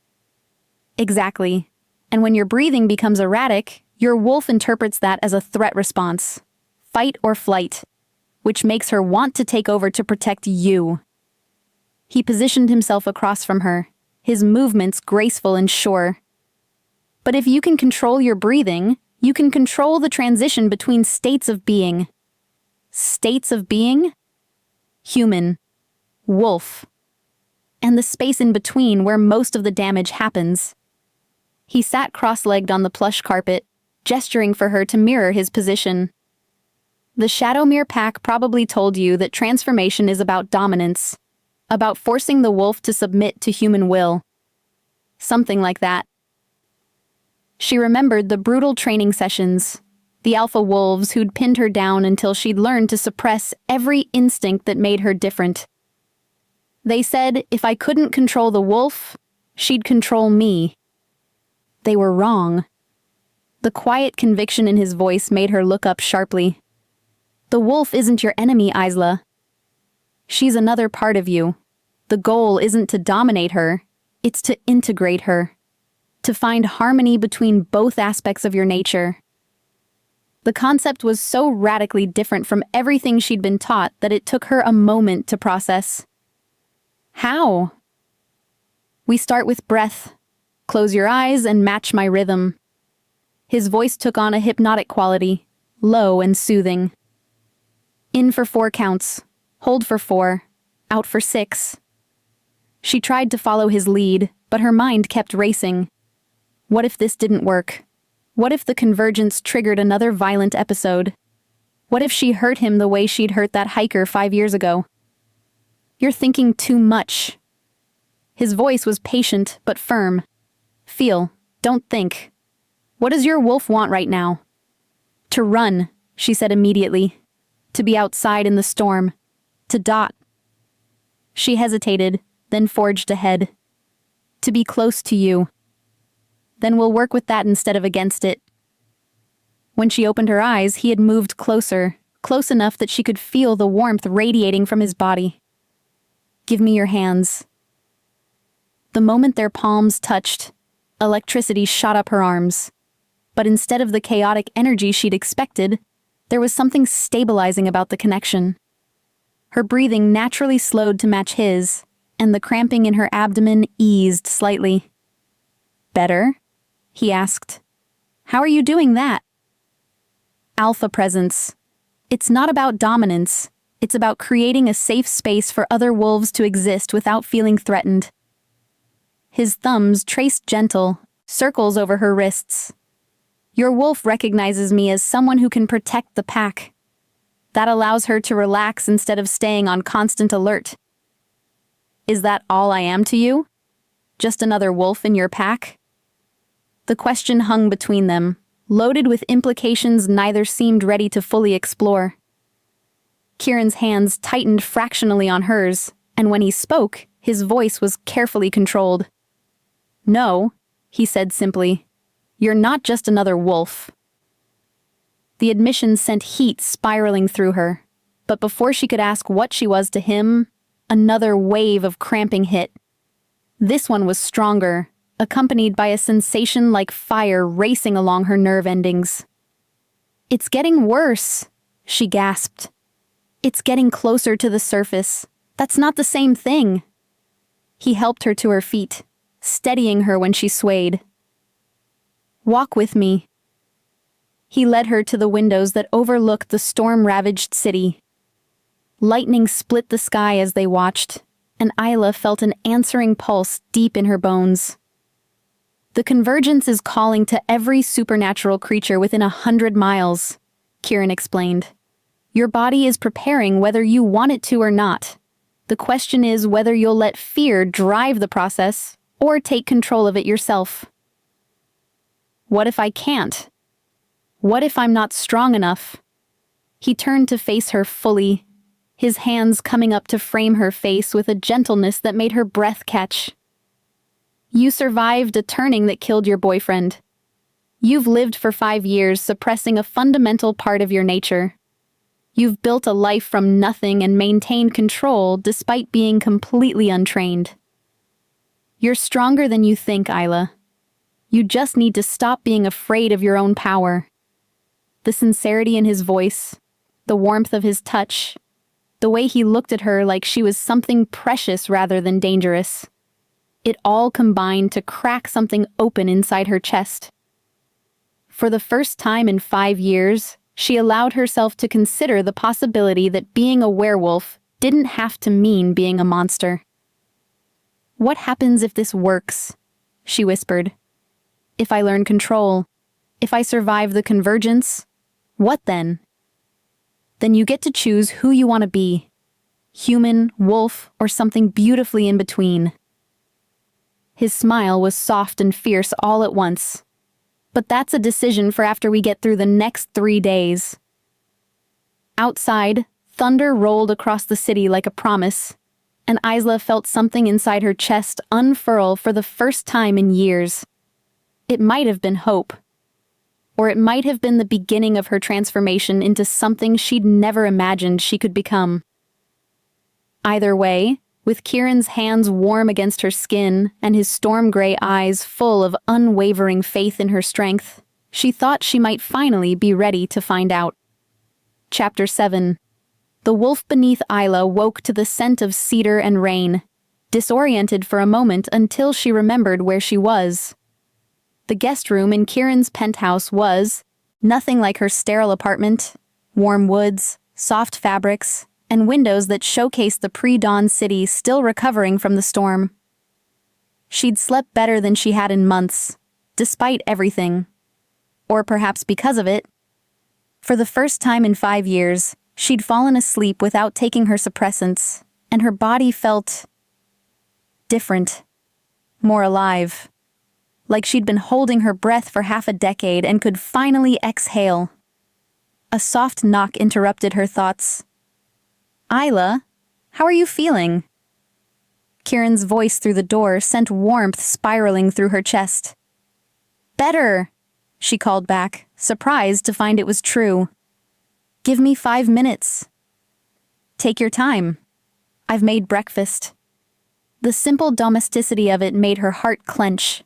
Exactly. And when your breathing becomes erratic, your wolf interprets that as a threat response, fight or flight, which makes her want to take over to protect you. He positioned himself across from her, his movements graceful and sure. But if you can control your breathing, you can control the transition between states of being. States of being? Human. Wolf. And the space in between where most of the damage happens. He sat cross-legged on the plush carpet, gesturing for her to mirror his position. The Shadowmere pack probably told you that transformation is about dominance, about forcing the wolf to submit to human will. Something like that. She remembered the brutal training sessions, the alpha wolves who'd pinned her down until she'd learned to suppress every instinct that made her different. They said if I couldn't control the wolf, she'd control me. They were wrong. The quiet conviction in his voice made her look up sharply. The wolf isn't your enemy, Isla. She's another part of you. The goal isn't to dominate her, it's to integrate her. To find harmony between both aspects of your nature. The concept was so radically different from everything she'd been taught that it took her a moment to process. How? We start with breath. Close your eyes and match my rhythm. His voice took on a hypnotic quality, low and soothing. In for 4 counts, hold for 4, out for 6. She tried to follow his lead, but her mind kept racing. What if this didn't work? What if the convergence triggered another violent episode? What if she hurt him the way she'd hurt that hiker 5 years ago? You're thinking too much. His voice was patient but firm. Feel, don't think. What does your wolf want right now? To run, she said immediately. To be outside in the storm. To dot. She hesitated, then forged ahead. To be close to you. Then we'll work with that instead of against it. When she opened her eyes, he had moved closer, close enough that she could feel the warmth radiating from his body. Give me your hands. The moment their palms touched, electricity shot up her arms. But instead of the chaotic energy she'd expected, there was something stabilizing about the connection. Her breathing naturally slowed to match his, and the cramping in her abdomen eased slightly. Better? He asked. How are you doing that? Alpha presence. It's not about dominance. It's about creating a safe space for other wolves to exist without feeling threatened. His thumbs traced gentle, circles over her wrists. Your wolf recognizes me as someone who can protect the pack. That allows her to relax instead of staying on constant alert. Is that all I am to you? Just another wolf in your pack? The question hung between them, loaded with implications neither seemed ready to fully explore. Kieran's hands tightened fractionally on hers, and when he spoke, his voice was carefully controlled. "No," he said simply. "You're not just another wolf." The admission sent heat spiraling through her, but before she could ask what she was to him, another wave of cramping hit. This one was stronger, accompanied by a sensation like fire racing along her nerve endings. "It's getting worse," she gasped. "It's getting closer to the surface. That's not the same thing." He helped her to her feet, steadying her when she swayed. "Walk with me." He led her to the windows that overlooked the storm-ravaged city. Lightning split the sky as they watched, and Isla felt an answering pulse deep in her bones. "The convergence is calling to every supernatural creature within 100 miles, Kieran explained. "Your body is preparing whether you want it to or not. The question is whether you'll let fear drive the process or take control of it yourself." "What if I can't? What if I'm not strong enough?" He turned to face her fully, his hands coming up to frame her face with a gentleness that made her breath catch. "You survived a turning that killed your boyfriend. You've lived for 5 years suppressing a fundamental part of your nature. You've built a life from nothing and maintained control despite being completely untrained. You're stronger than you think, Isla. You just need to stop being afraid of your own power." The sincerity in his voice, the warmth of his touch, the way he looked at her like she was something precious rather than dangerous. It all combined to crack something open inside her chest. For the first time in 5 years, she allowed herself to consider the possibility that being a werewolf didn't have to mean being a monster. "What happens if this works?" she whispered. "If I learn control, if I survive the convergence, what then?" "Then you get to choose who you want to be. Human, wolf, or something beautifully in between." His smile was soft and fierce all at once. "But that's a decision for after we get through the next 3 days." Outside, thunder rolled across the city like a promise, and Isla felt something inside her chest unfurl for the first time in years. It might have been hope. Or it might have been the beginning of her transformation into something she'd never imagined she could become. Either way, with Kieran's hands warm against her skin and his storm-gray eyes full of unwavering faith in her strength, she thought she might finally be ready to find out. Chapter 7. The wolf beneath Isla woke to the scent of cedar and rain, disoriented for a moment until she remembered where she was. The guest room in Kieran's penthouse was nothing like her sterile apartment: warm woods, soft fabrics, and windows that showcased the pre-dawn city still recovering from the storm. She'd slept better than she had in months, despite everything. Or perhaps because of it. For the first time in 5 years, she'd fallen asleep without taking her suppressants, and her body felt different, more alive. Like she'd been holding her breath for half a decade and could finally exhale. A soft knock interrupted her thoughts. "Isla, how are you feeling?" Kieran's voice through the door sent warmth spiraling through her chest. "Better," she called back, surprised to find it was true. "Give me 5 minutes." "Take your time. I've made breakfast." The simple domesticity of it made her heart clench.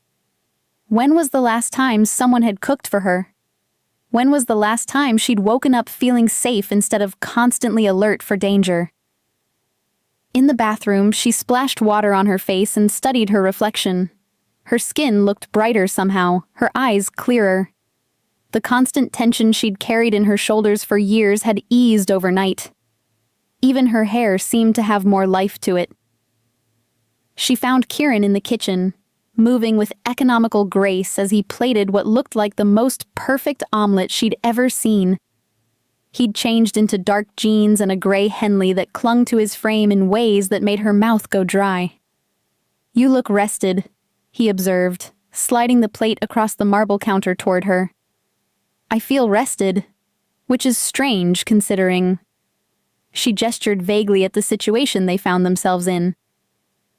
When was the last time someone had cooked for her? When was the last time she'd woken up feeling safe instead of constantly alert for danger? In the bathroom, she splashed water on her face and studied her reflection. Her skin looked brighter somehow, her eyes clearer. The constant tension she'd carried in her shoulders for years had eased overnight. Even her hair seemed to have more life to it. She found Kieran in the kitchen, moving with economical grace as he plated what looked like the most perfect omelet she'd ever seen. He'd changed into dark jeans and a gray Henley that clung to his frame in ways that made her mouth go dry. "You look rested," he observed, sliding the plate across the marble counter toward her. "I feel rested, which is strange considering—" She gestured vaguely at the situation they found themselves in.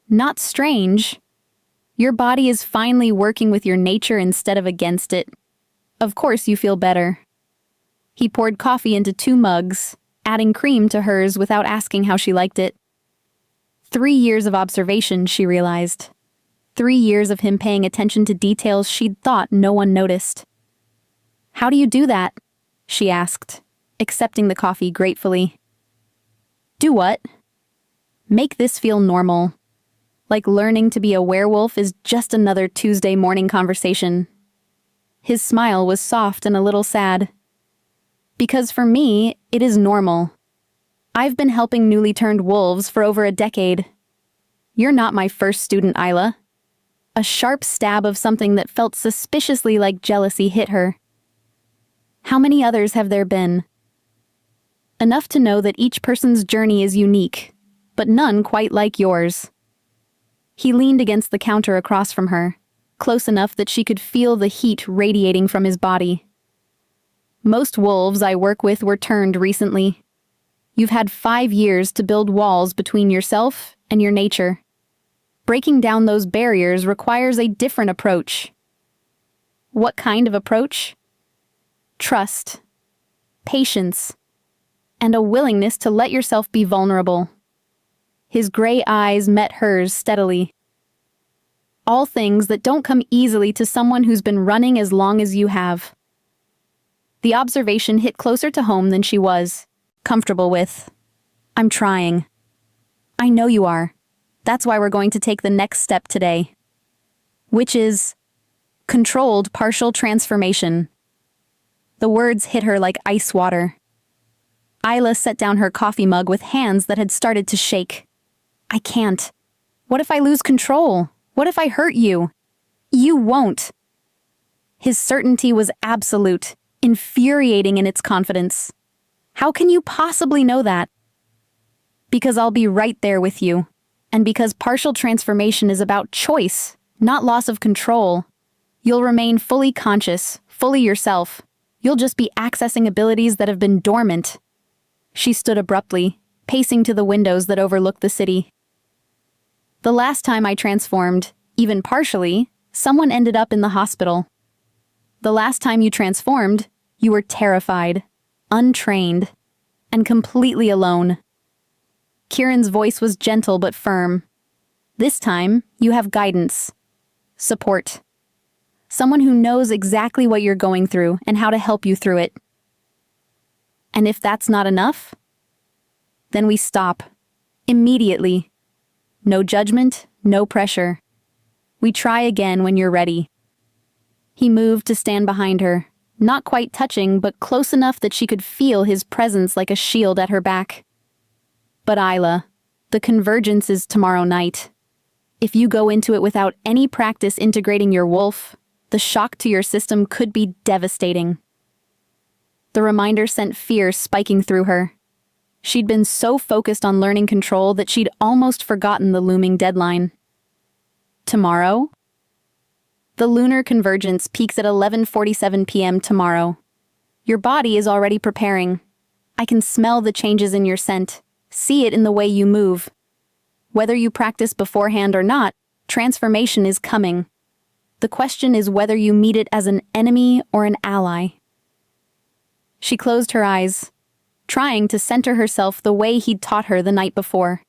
"Not strange. Your body is finally working with your nature instead of against it. Of course you feel better." He poured coffee into 2 mugs, adding cream to hers without asking how she liked it. 3 years of observation, she realized. 3 years of him paying attention to details she'd thought no one noticed. "How do you do that?" she asked, accepting the coffee gratefully. "Do what?" "Make this feel normal. Like learning to be a werewolf is just another Tuesday morning conversation." His smile was soft and a little sad. "Because for me, it is normal. I've been helping newly turned wolves for over a decade. You're not my first student, Isla." A sharp stab of something that felt suspiciously like jealousy hit her. "How many others have there been?" "Enough to know that each person's journey is unique, but none quite like yours." He leaned against the counter across from her, close enough that she could feel the heat radiating from his body. "Most wolves I work with were turned recently. You've had 5 years to build walls between yourself and your nature. Breaking down those barriers requires a different approach." "What kind of approach?" "Trust, patience, and a willingness to let yourself be vulnerable." His gray eyes met hers steadily. "All things that don't come easily to someone who's been running as long as you have." The observation hit closer to home than she was comfortable with. "I'm trying." "I know you are. That's why we're going to take the next step today." Which is controlled partial transformation. The words hit her like ice water. Isla set down her coffee mug with hands that had started to shake. "I can't. What if I lose control? What if I hurt you?" "You won't." His certainty was absolute, infuriating in its confidence. "How can you possibly know that?" "Because I'll be right there with you. And because partial transformation is about choice, not loss of control. You'll remain fully conscious, fully yourself. You'll just be accessing abilities that have been dormant." She stood abruptly, pacing to the windows that overlooked the city. "The last time I transformed, even partially, someone ended up in the hospital. The last time you transformed, you were terrified, untrained, and completely alone." Kieran's voice was gentle but firm. "This time, you have guidance, support. Someone who knows exactly what you're going through and how to help you through it. And if that's not enough, then we stop. Immediately. No judgment, no pressure. We try again when you're ready." He moved to stand behind her, not quite touching but close enough that she could feel his presence like a shield at her back. "But Isla, the convergence is tomorrow night. If you go into it without any practice integrating your wolf, the shock to your system could be devastating." The reminder sent fear spiking through her. She'd been so focused on learning control that she'd almost forgotten the looming deadline. "Tomorrow?" "The lunar convergence peaks at 11:47 p.m. tomorrow. Your body is already preparing. I can smell the changes in your scent, see it in the way you move. Whether you practice beforehand or not, transformation is coming. The question is whether you meet it as an enemy or an ally." She closed her eyes, trying to center herself the way he'd taught her the night before.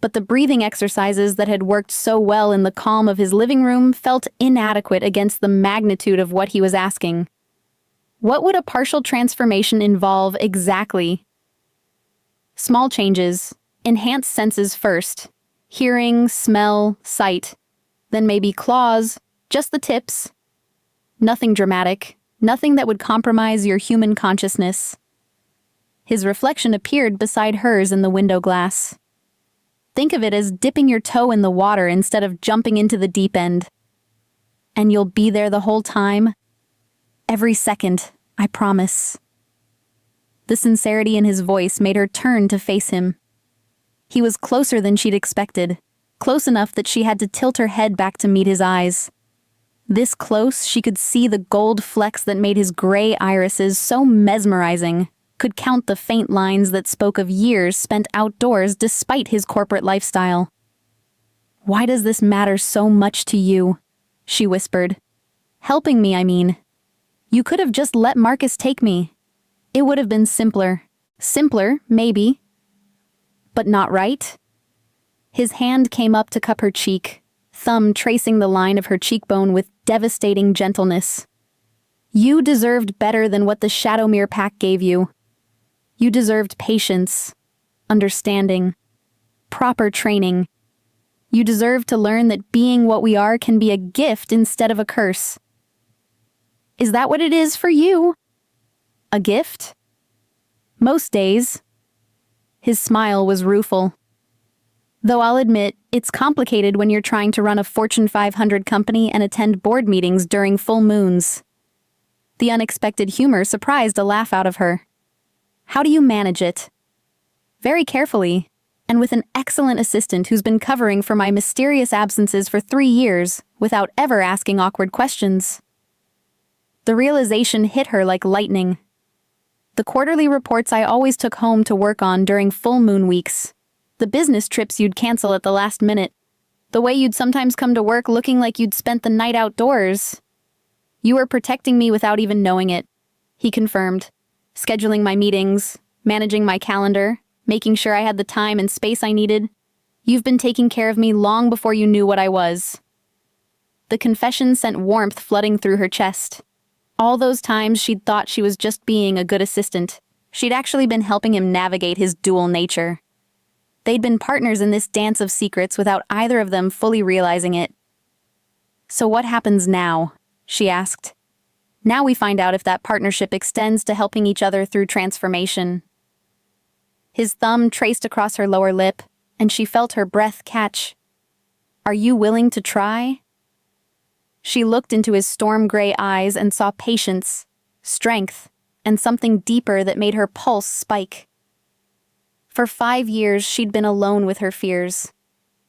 But the breathing exercises that had worked so well in the calm of his living room felt inadequate against the magnitude of what he was asking. What would a partial transformation involve exactly? Small changes, enhanced senses first. Hearing, smell, sight. Then maybe claws, just the tips. Nothing dramatic, nothing that would compromise your human consciousness. His reflection appeared beside hers in the window glass. Think of it as dipping your toe in the water instead of jumping into the deep end. And you'll be there the whole time? Every second, I promise. The The sincerity in his voice made her turn to face him. He was closer than she'd expected, close enough that she had to tilt her head back to meet his eyes. This close, she could see the gold flecks that made his gray irises so mesmerizing, could count the faint lines that spoke of years spent outdoors despite his corporate lifestyle. "Why does this matter so much to you?" she whispered. "Helping me, I mean. You could have just let Marcus take me. It would have been simpler. Simpler, maybe. But not right?" His hand came up to cup her cheek, thumb tracing the line of her cheekbone with devastating gentleness. "You deserved better than what the Shadowmere Pact gave you. You deserved patience, understanding, proper training. You deserve to learn that being what we are can be a gift instead of a curse. Is that what it is for you? A gift? Most days." His smile was rueful. "Though I'll admit, it's complicated when you're trying to run a Fortune 500 company and attend board meetings during full moons." The unexpected humor surprised a laugh out of her. "How do you manage it?" "Very carefully, and with an excellent assistant who's been covering for my mysterious absences for 3 years without ever asking awkward questions." The realization hit her like lightning. The quarterly reports I always took home to work on during full moon weeks. The business trips you'd cancel at the last minute. The way you'd sometimes come to work looking like you'd spent the night outdoors. "You were protecting me without even knowing it," he confirmed. "Scheduling my meetings, managing my calendar, making sure I had the time and space I needed. You've been taking care of me long before you knew what I was." The confession sent warmth flooding through her chest. All those times she'd thought she was just being a good assistant, she'd actually been helping him navigate his dual nature. They'd been partners in this dance of secrets without either of them fully realizing it. "So what happens now?" she asked. "Now we find out if that partnership extends to helping each other through transformation." His thumb traced across her lower lip, and she felt her breath catch. "Are you willing to try?" She looked into his storm-gray eyes and saw patience, strength, and something deeper that made her pulse spike. For 5 years, she'd been alone with her fears.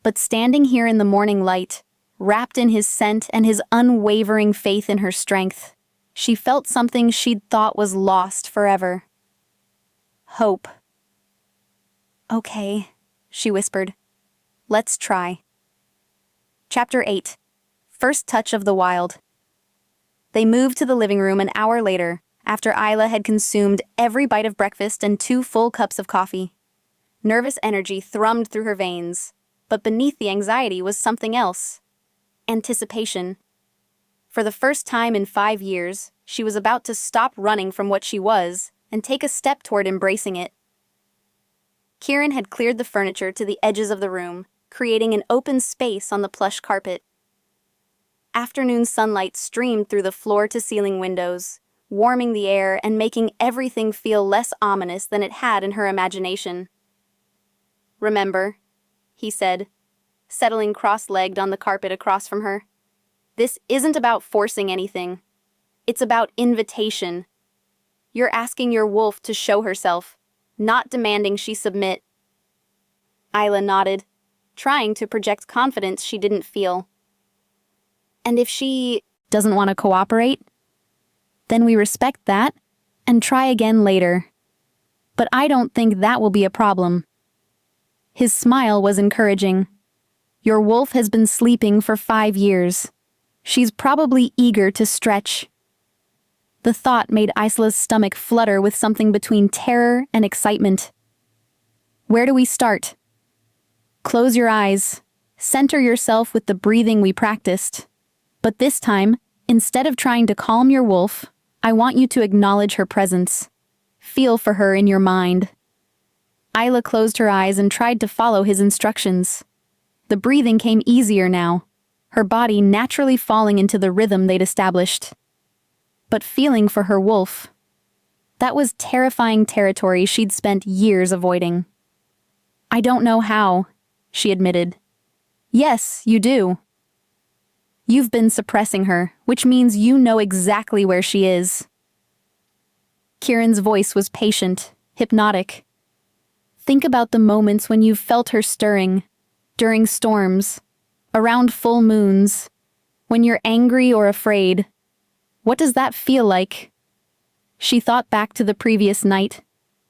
But standing here in the morning light, wrapped in his scent and his unwavering faith in her strength, she felt something she'd thought was lost forever. Hope. "Okay," she whispered. "Let's try." Chapter 8. First Touch of the Wild. They moved to the living room an hour later, after Isla had consumed every bite of breakfast and 2 full cups of coffee. Nervous energy thrummed through her veins, but beneath the anxiety was something else. Anticipation. For the first time in 5 years, she was about to stop running from what she was and take a step toward embracing it. Kieran had cleared the furniture to the edges of the room, creating an open space on the plush carpet. Afternoon sunlight streamed through the floor-to-ceiling windows, warming the air and making everything feel less ominous than it had in her imagination. "Remember," he said, settling cross-legged on the carpet across from her. "This isn't about forcing anything. It's about invitation. You're asking your wolf to show herself, not demanding she submit." Isla nodded, trying to project confidence she didn't feel. "And if she doesn't want to cooperate, then we respect that and try again later. But I don't think that will be a problem." His smile was encouraging. "Your wolf has been sleeping for 5 years. She's probably eager to stretch." The thought made Isla's stomach flutter with something between terror and excitement. "Where do we start?" "Close your eyes. Center yourself with the breathing we practiced. But this time, instead of trying to calm your wolf, I want you to acknowledge her presence. Feel for her in your mind." Isla closed her eyes and tried to follow his instructions. The breathing came easier now, her body naturally falling into the rhythm they'd established. But feeling for her wolf, that was terrifying territory she'd spent years avoiding. "I don't know how," she admitted. "Yes, you do. You've been suppressing her, which means you know exactly where she is." Kieran's voice was patient, hypnotic. Think about the moments when you've felt her stirring, during storms, around full moons, when you're angry or afraid. What does that feel like? She thought back to the previous night,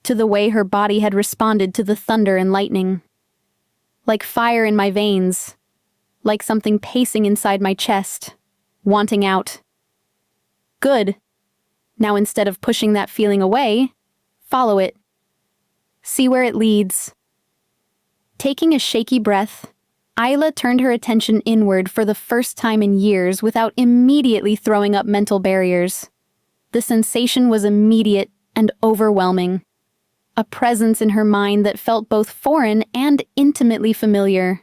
to the way her body had responded to the thunder and lightning. Like fire in my veins, like something pacing inside my chest, wanting out. Good. Now instead of pushing that feeling away, follow it. See where it leads. Taking a shaky breath, Isla turned her attention inward for the first time in years without immediately throwing up mental barriers. The sensation was immediate and overwhelming. A presence in her mind that felt both foreign and intimately familiar,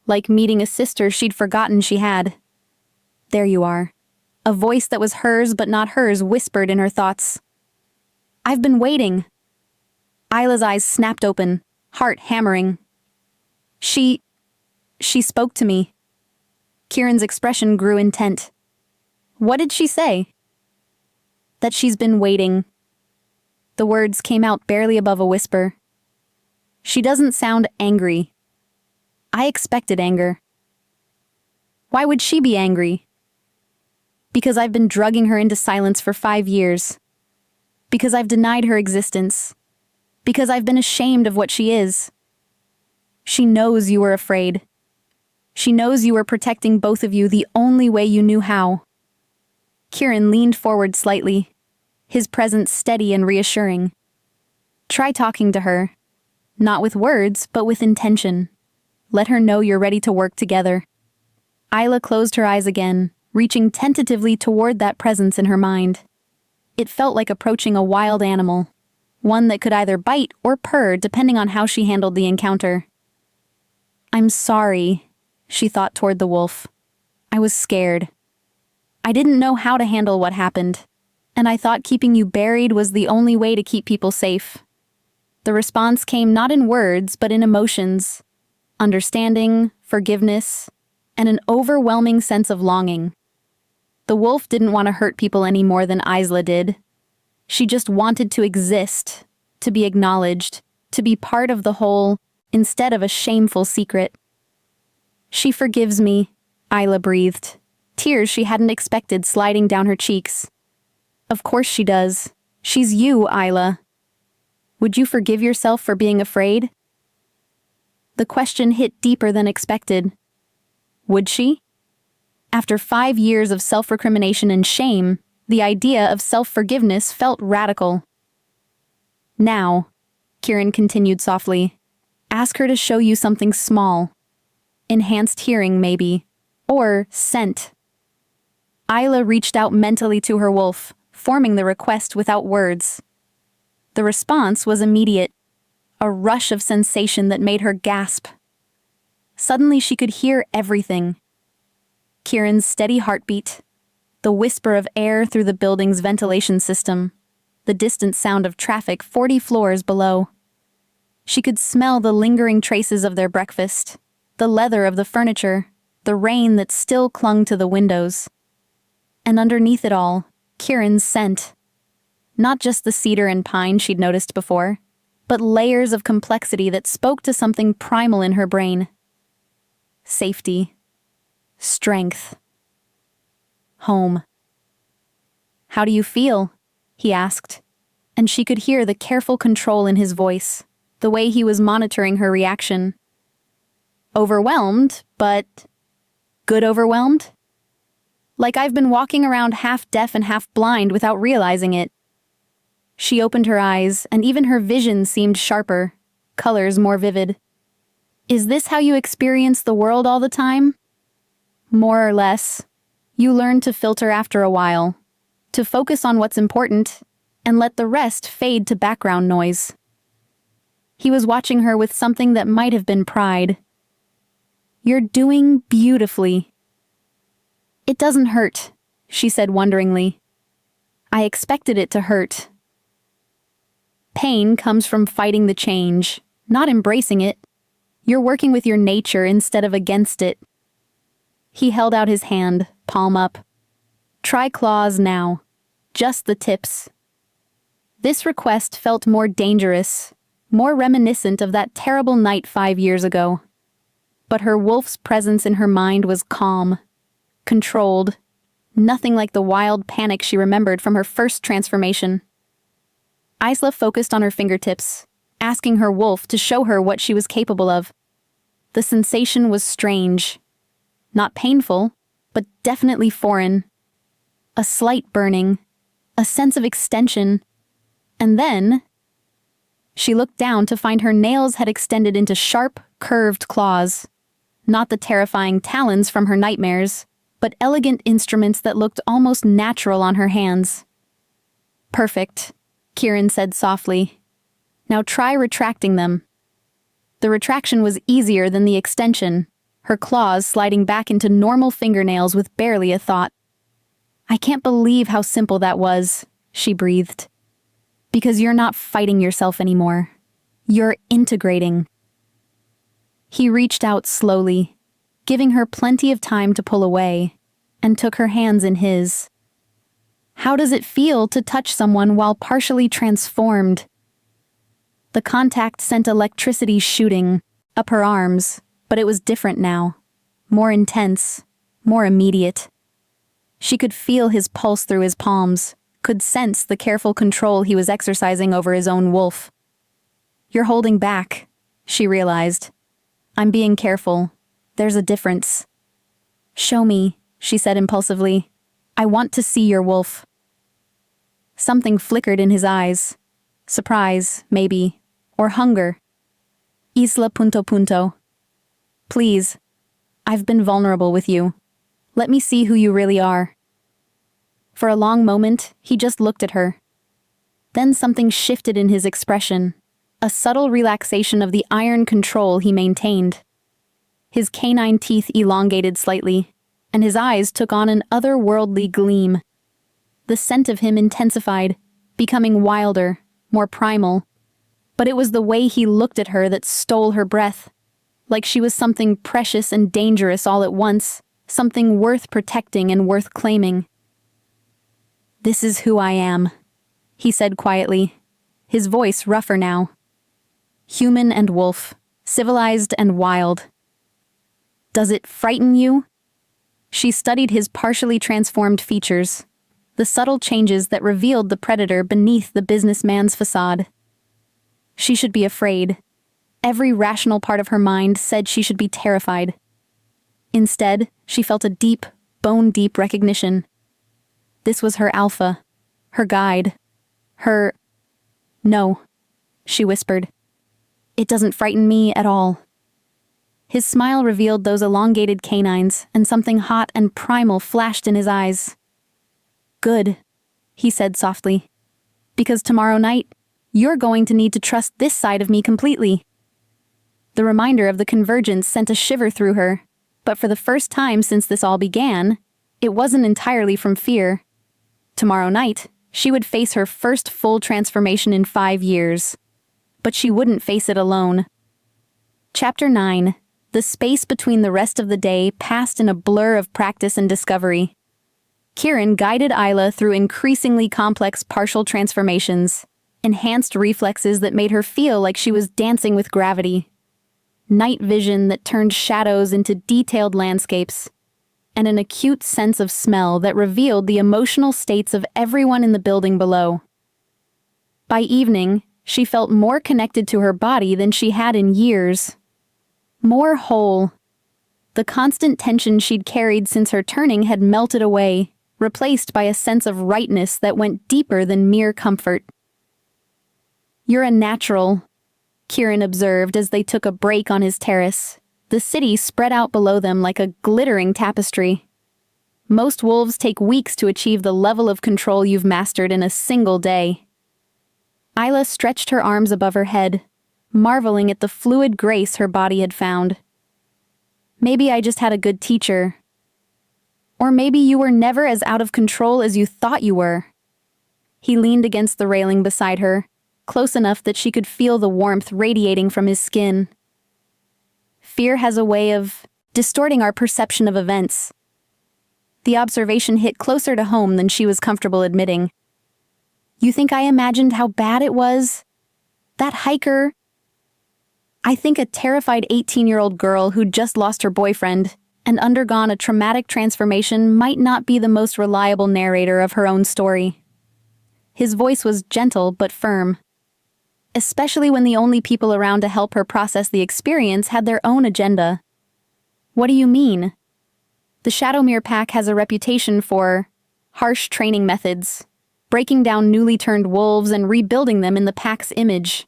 like meeting a sister she'd forgotten she had. There you are. A voice that was hers but not hers whispered in her thoughts. I've been waiting. Isla's eyes snapped open, heart hammering. She spoke to me. Kieran's expression grew intent. What did she say? That she's been waiting. The words came out barely above a whisper. She doesn't sound angry. I expected anger. Why would she be angry? Because I've been drugging her into silence for 5 years. Because I've denied her existence. Because I've been ashamed of what she is. She knows you were afraid. She knows you were protecting both of you the only way you knew how. Kieran leaned forward slightly, his presence steady and reassuring. Try talking to her. Not with words, but with intention. Let her know you're ready to work together. Isla closed her eyes again, reaching tentatively toward that presence in her mind. It felt like approaching a wild animal, one that could either bite or purr depending on how she handled the encounter. I'm sorry, she thought toward the wolf. I was scared. I didn't know how to handle what happened, and I thought keeping you buried was the only way to keep people safe. The response came not in words, but in emotions. Understanding, forgiveness, and an overwhelming sense of longing. The wolf didn't want to hurt people any more than Isla did. She just wanted to exist, to be acknowledged, to be part of the whole, instead of a shameful secret. She forgives me, Isla breathed, tears she hadn't expected sliding down her cheeks. Of course she does. She's you, Isla. Would you forgive yourself for being afraid? The question hit deeper than expected. Would she? After 5 years of self-recrimination and shame, the idea of self-forgiveness felt radical. Now, Kieran continued softly, ask her to show you something small. Enhanced hearing, maybe. Or scent. Isla reached out mentally to her wolf, forming the request without words. The response was immediate, a rush of sensation that made her gasp. Suddenly she could hear everything. Kieran's steady heartbeat, the whisper of air through the building's ventilation system, the distant sound of traffic 40 floors below. She could smell the lingering traces of their breakfast, the leather of the furniture, the rain that still clung to the windows. And underneath it all, Kieran's scent. Not just the cedar and pine she'd noticed before, but layers of complexity that spoke to something primal in her brain. Safety. Strength. Home. How do you feel? He asked, and she could hear the careful control in his voice, the way he was monitoring her reaction. Overwhelmed, but good overwhelmed? Like I've been walking around half deaf and half blind without realizing it. She opened her eyes, and even her vision seemed sharper, colors more vivid. Is this how you experience the world all the time? More or less. You learn to filter after a while, to focus on what's important, and let the rest fade to background noise. He was watching her with something that might have been pride. You're doing beautifully. It doesn't hurt, she said wonderingly. I expected it to hurt. Pain comes from fighting the change, not embracing it. You're working with your nature instead of against it. He held out his hand, palm up. Try claws now. Just the tips. This request felt more dangerous, more reminiscent of that terrible night 5 years ago. But her wolf's presence in her mind was calm, controlled, nothing like the wild panic she remembered from her first transformation. Isla focused on her fingertips, asking her wolf to show her what she was capable of. The sensation was strange. Not painful, but definitely foreign. A slight burning, a sense of extension, and then she looked down to find her nails had extended into sharp, curved claws. Not the terrifying talons from her nightmares, but elegant instruments that looked almost natural on her hands. "Perfect," Kieran said softly. "Now try retracting them." The retraction was easier than the extension, her claws sliding back into normal fingernails with barely a thought. "I can't believe how simple that was," she breathed. "Because you're not fighting yourself anymore. You're integrating." He reached out slowly, giving her plenty of time to pull away, and took her hands in his. How does it feel to touch someone while partially transformed? The contact sent electricity shooting up her arms, but it was different now. More intense, more immediate. She could feel his pulse through his palms, could sense the careful control he was exercising over his own wolf. "You're holding back," she realized. "I'm being careful. There's a difference." "Show me," she said impulsively. "I want to see your wolf." Something flickered in his eyes. Surprise, maybe, or hunger. "Isla punto punto. Please, I've been vulnerable with you. Let me see who you really are." For a long moment, he just looked at her. Then something shifted in his expression, a subtle relaxation of the iron control he maintained. His canine teeth elongated slightly, and his eyes took on an otherworldly gleam. The scent of him intensified, becoming wilder, more primal. But it was the way he looked at her that stole her breath, like she was something precious and dangerous all at once, something worth protecting and worth claiming. "This is who I am," he said quietly, his voice rougher now. "Human and wolf, civilized and wild. Does it frighten you?" She studied his partially transformed features, the subtle changes that revealed the predator beneath the businessman's facade. She should be afraid. Every rational part of her mind said she should be terrified. Instead, she felt a deep, bone-deep recognition. This was her alpha, her guide, her... "No," she whispered. "It doesn't frighten me at all." His smile revealed those elongated canines, and something hot and primal flashed in his eyes. "Good," he said softly. "Because tomorrow night, you're going to need to trust this side of me completely." The reminder of the convergence sent a shiver through her, but for the first time since this all began, it wasn't entirely from fear. Tomorrow night, she would face her first full transformation in 5 years. But she wouldn't face it alone. Chapter 9. The space between the rest of the day passed in a blur of practice and discovery. Kieran guided Isla through increasingly complex partial transformations, enhanced reflexes that made her feel like she was dancing with gravity, night vision that turned shadows into detailed landscapes, and an acute sense of smell that revealed the emotional states of everyone in the building below. By evening, she felt more connected to her body than she had in years. More whole. The constant tension she'd carried since her turning had melted away, replaced by a sense of rightness that went deeper than mere comfort. "You're a natural," Kieran observed as they took a break on his terrace, the city spread out below them like a glittering tapestry. "Most wolves take weeks to achieve the level of control you've mastered in a single day." Isla stretched her arms above her head, marveling at the fluid grace her body had found. "Maybe I just had a good teacher. Or maybe you were never as out of control as you thought you were." He leaned against the railing beside her, close enough that she could feel the warmth radiating from his skin. "Fear has a way of distorting our perception of events." The observation hit closer to home than she was comfortable admitting. You think I imagined how bad it was? That hiker. I think a terrified 18-year-old girl who'd just lost her boyfriend and undergone a traumatic transformation might not be the most reliable narrator of her own story. His voice was gentle but firm, especially when the only people around to help her process the experience had their own agenda. What do you mean? The Shadowmere Pack has a reputation for harsh training methods, breaking down newly turned wolves and rebuilding them in the pack's image.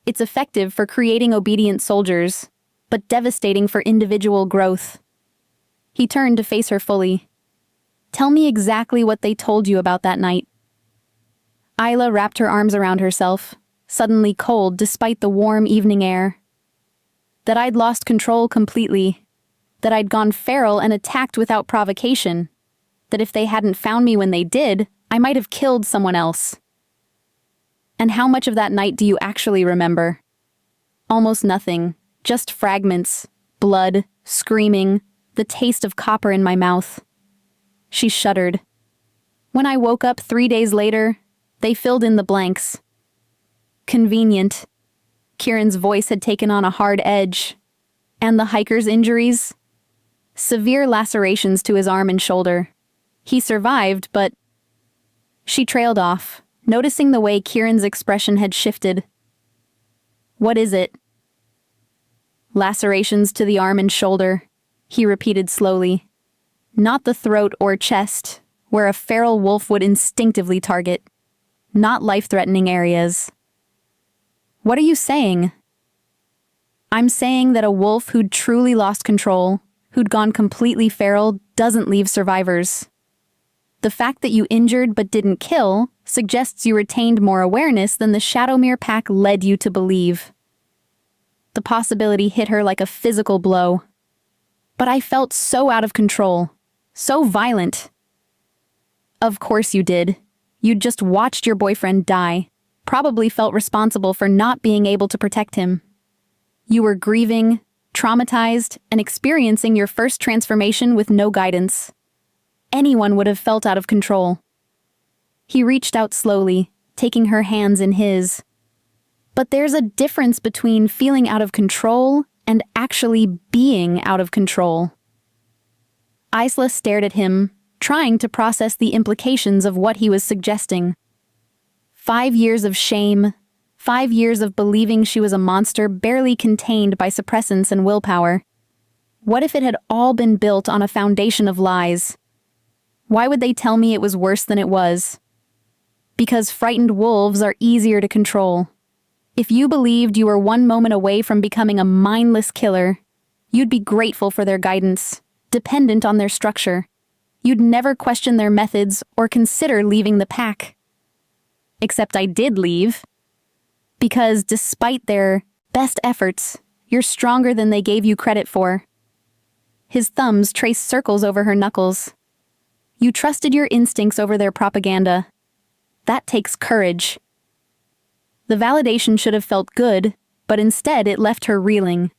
It's effective for creating obedient soldiers, but devastating for individual growth. He turned to face her fully. Tell me exactly what they told you about that night. Isla wrapped her arms around herself, suddenly cold despite the warm evening air. That I'd lost control completely. That I'd gone feral and attacked without provocation. That if they hadn't found me when they did, I might have killed someone else. And how much of that night do you actually remember? Almost nothing, just fragments, blood, screaming, the taste of copper in my mouth. She shuddered. When I woke up 3 days later, they filled in the blanks. Convenient. Kieran's voice had taken on a hard edge. And the hiker's injuries? Severe lacerations to his arm and shoulder. He survived, but... She trailed off, noticing the way Kieran's expression had shifted. What is it? Lacerations to the arm and shoulder, he repeated slowly. Not the throat or chest, where a feral wolf would instinctively target. Not life-threatening areas. What are you saying? I'm saying that a wolf who'd truly lost control, who'd gone completely feral, doesn't leave survivors. The fact that you injured but didn't kill suggests you retained more awareness than the Shadowmere Pack led you to believe. The possibility hit her like a physical blow. But I felt so out of control, so violent. Of course you did. You'd just watched your boyfriend die, probably felt responsible for not being able to protect him. You were grieving, traumatized, and experiencing your first transformation with no guidance. Anyone would have felt out of control. He reached out slowly, taking her hands in his. But there's a difference between feeling out of control and actually being out of control. Isla stared at him, trying to process the implications of what he was suggesting. 5 years of shame, 5 years of believing she was a monster barely contained by suppressants and willpower. What if it had all been built on a foundation of lies? Why would they tell me it was worse than it was? Because frightened wolves are easier to control. If you believed you were one moment away from becoming a mindless killer, you'd be grateful for their guidance, dependent on their structure. You'd never question their methods or consider leaving the pack. Except I did leave. Because despite their best efforts, you're stronger than they gave you credit for. His thumbs traced circles over her knuckles. You trusted your instincts over their propaganda. That takes courage. The validation should have felt good, but instead it left her reeling.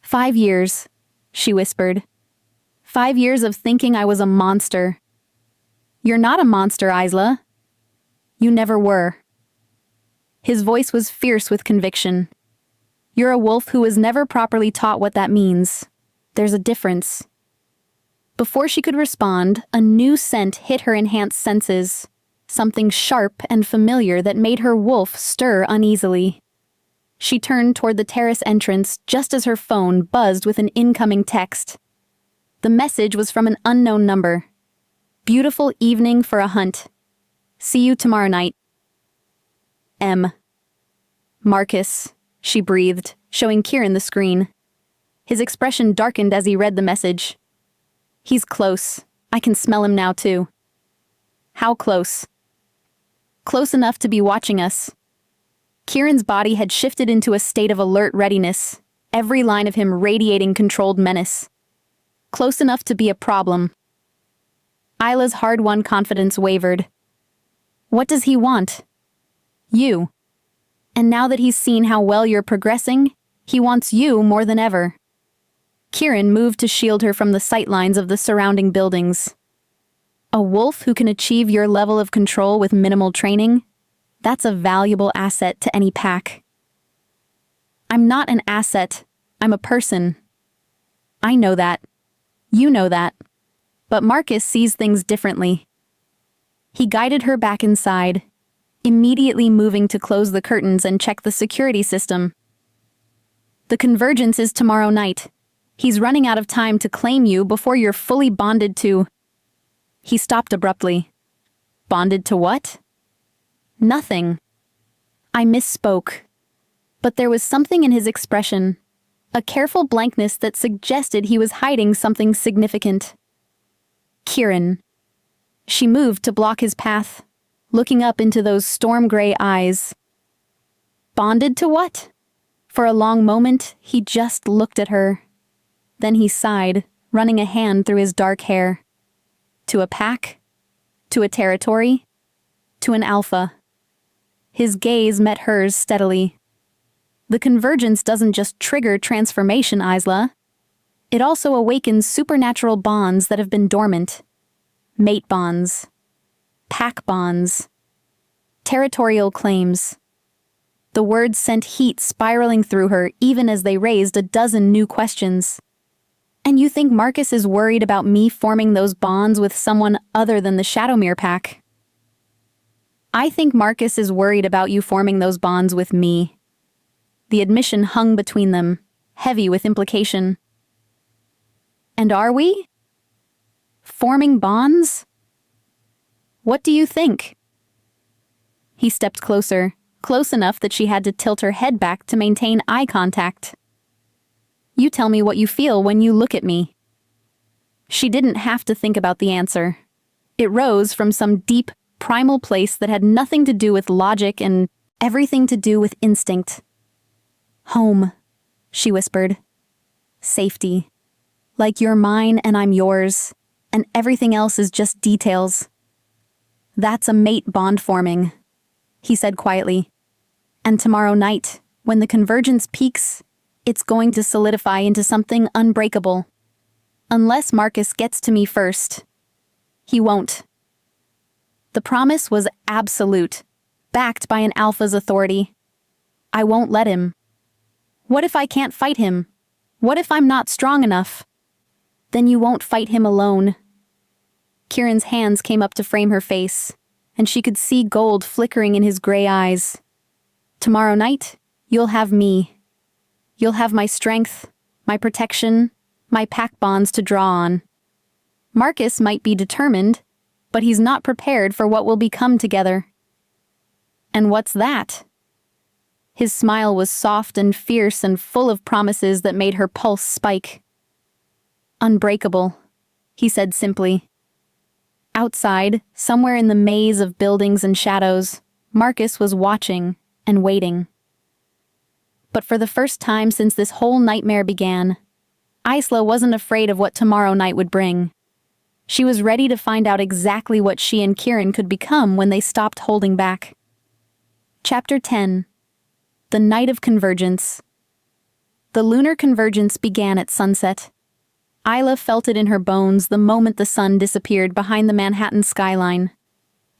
5 years, she whispered. 5 years of thinking I was a monster. You're not a monster, Isla. You never were. His voice was fierce with conviction. You're a wolf who was never properly taught what that means. There's a difference. Before she could respond, a new scent hit her enhanced senses. Something sharp and familiar that made her wolf stir uneasily. She turned toward the terrace entrance just as her phone buzzed with an incoming text. The message was from an unknown number. Beautiful evening for a hunt. See you tomorrow night. M. Marcus, she breathed, showing Kieran the screen. His expression darkened as he read the message. He's close. I can smell him now, too. How close? Close enough to be watching us. Kieran's body had shifted into a state of alert readiness, every line of him radiating controlled menace. Close enough to be a problem. Isla's hard-won confidence wavered. What does he want? You. And now that he's seen how well you're progressing, he wants you more than ever. Kieran moved to shield her from the sightlines of the surrounding buildings. A wolf who can achieve your level of control with minimal training? That's a valuable asset to any pack. I'm not an asset. I'm a person. I know that. You know that. But Marcus sees things differently. He guided her back inside, immediately moving to close the curtains and check the security system. The convergence is tomorrow night. He's running out of time to claim you before you're fully bonded to... He stopped abruptly. Bonded to what? Nothing. I misspoke. But there was something in his expression, a careful blankness that suggested he was hiding something significant. Kieran. She moved to block his path, looking up into those storm-gray eyes. Bonded to what? For a long moment, he just looked at her. Then he sighed, running a hand through his dark hair. To a pack? To a territory? To an alpha? His gaze met hers steadily. The convergence doesn't just trigger transformation, Isla. It also awakens supernatural bonds that have been dormant. Mate bonds. Pack bonds. Territorial claims. The words sent heat spiraling through her even as they raised a dozen new questions. And you think Marcus is worried about me forming those bonds with someone other than the Shadowmere pack? I think Marcus is worried about you forming those bonds with me. The admission hung between them, heavy with implication. And are we? Forming bonds? What do you think? He stepped closer, close enough that she had to tilt her head back to maintain eye contact. You tell me what you feel when you look at me. She didn't have to think about the answer. It rose from some deep, primal place that had nothing to do with logic and everything to do with instinct. Home, she whispered. Safety. Like you're mine and I'm yours, and everything else is just details. That's a mate bond forming, he said quietly. And tomorrow night, when the convergence peaks, it's going to solidify into something unbreakable. Unless Marcus gets to me first. He won't. The promise was absolute, backed by an alpha's authority. I won't let him. What if I can't fight him? What if I'm not strong enough? Then you won't fight him alone. Kieran's hands came up to frame her face, and she could see gold flickering in his gray eyes. Tomorrow night, you'll have me. You'll have my strength, my protection, my pack bonds to draw on. Marcus might be determined, but he's not prepared for what will become together. And what's that? His smile was soft and fierce and full of promises that made her pulse spike. Unbreakable, he said simply. Outside, somewhere in the maze of buildings and shadows, Marcus was watching and waiting. But for the first time since this whole nightmare began, Isla wasn't afraid of what tomorrow night would bring. She was ready to find out exactly what she and Kieran could become when they stopped holding back. Chapter 10. The Night of Convergence. The lunar convergence began at sunset. Isla felt it in her bones the moment the sun disappeared behind the Manhattan skyline.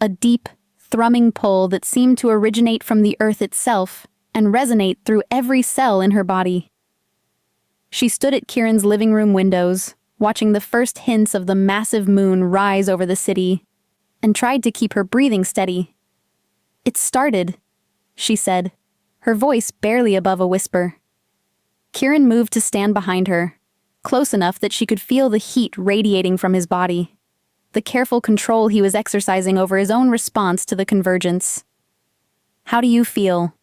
A deep, thrumming pull that seemed to originate from the earth itself and resonate through every cell in her body. She stood at Kieran's living room windows, watching the first hints of the massive moon rise over the city, and tried to keep her breathing steady. It started, she said, her voice barely above a whisper. Kieran moved to stand behind her, close enough that she could feel the heat radiating from his body, the careful control he was exercising over his own response to the convergence. How do you feel?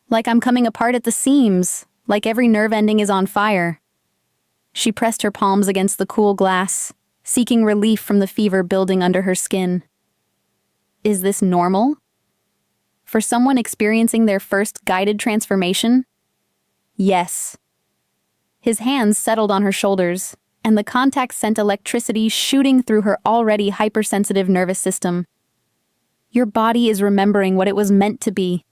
Like I'm coming apart at the seams, like every nerve ending is on fire. She pressed her palms against the cool glass, seeking relief from the fever building under her skin. Is this normal? For someone experiencing their first guided transformation? Yes. His hands settled on her shoulders, and the contact sent electricity shooting through her already hypersensitive nervous system. Your body is remembering what it was meant to be.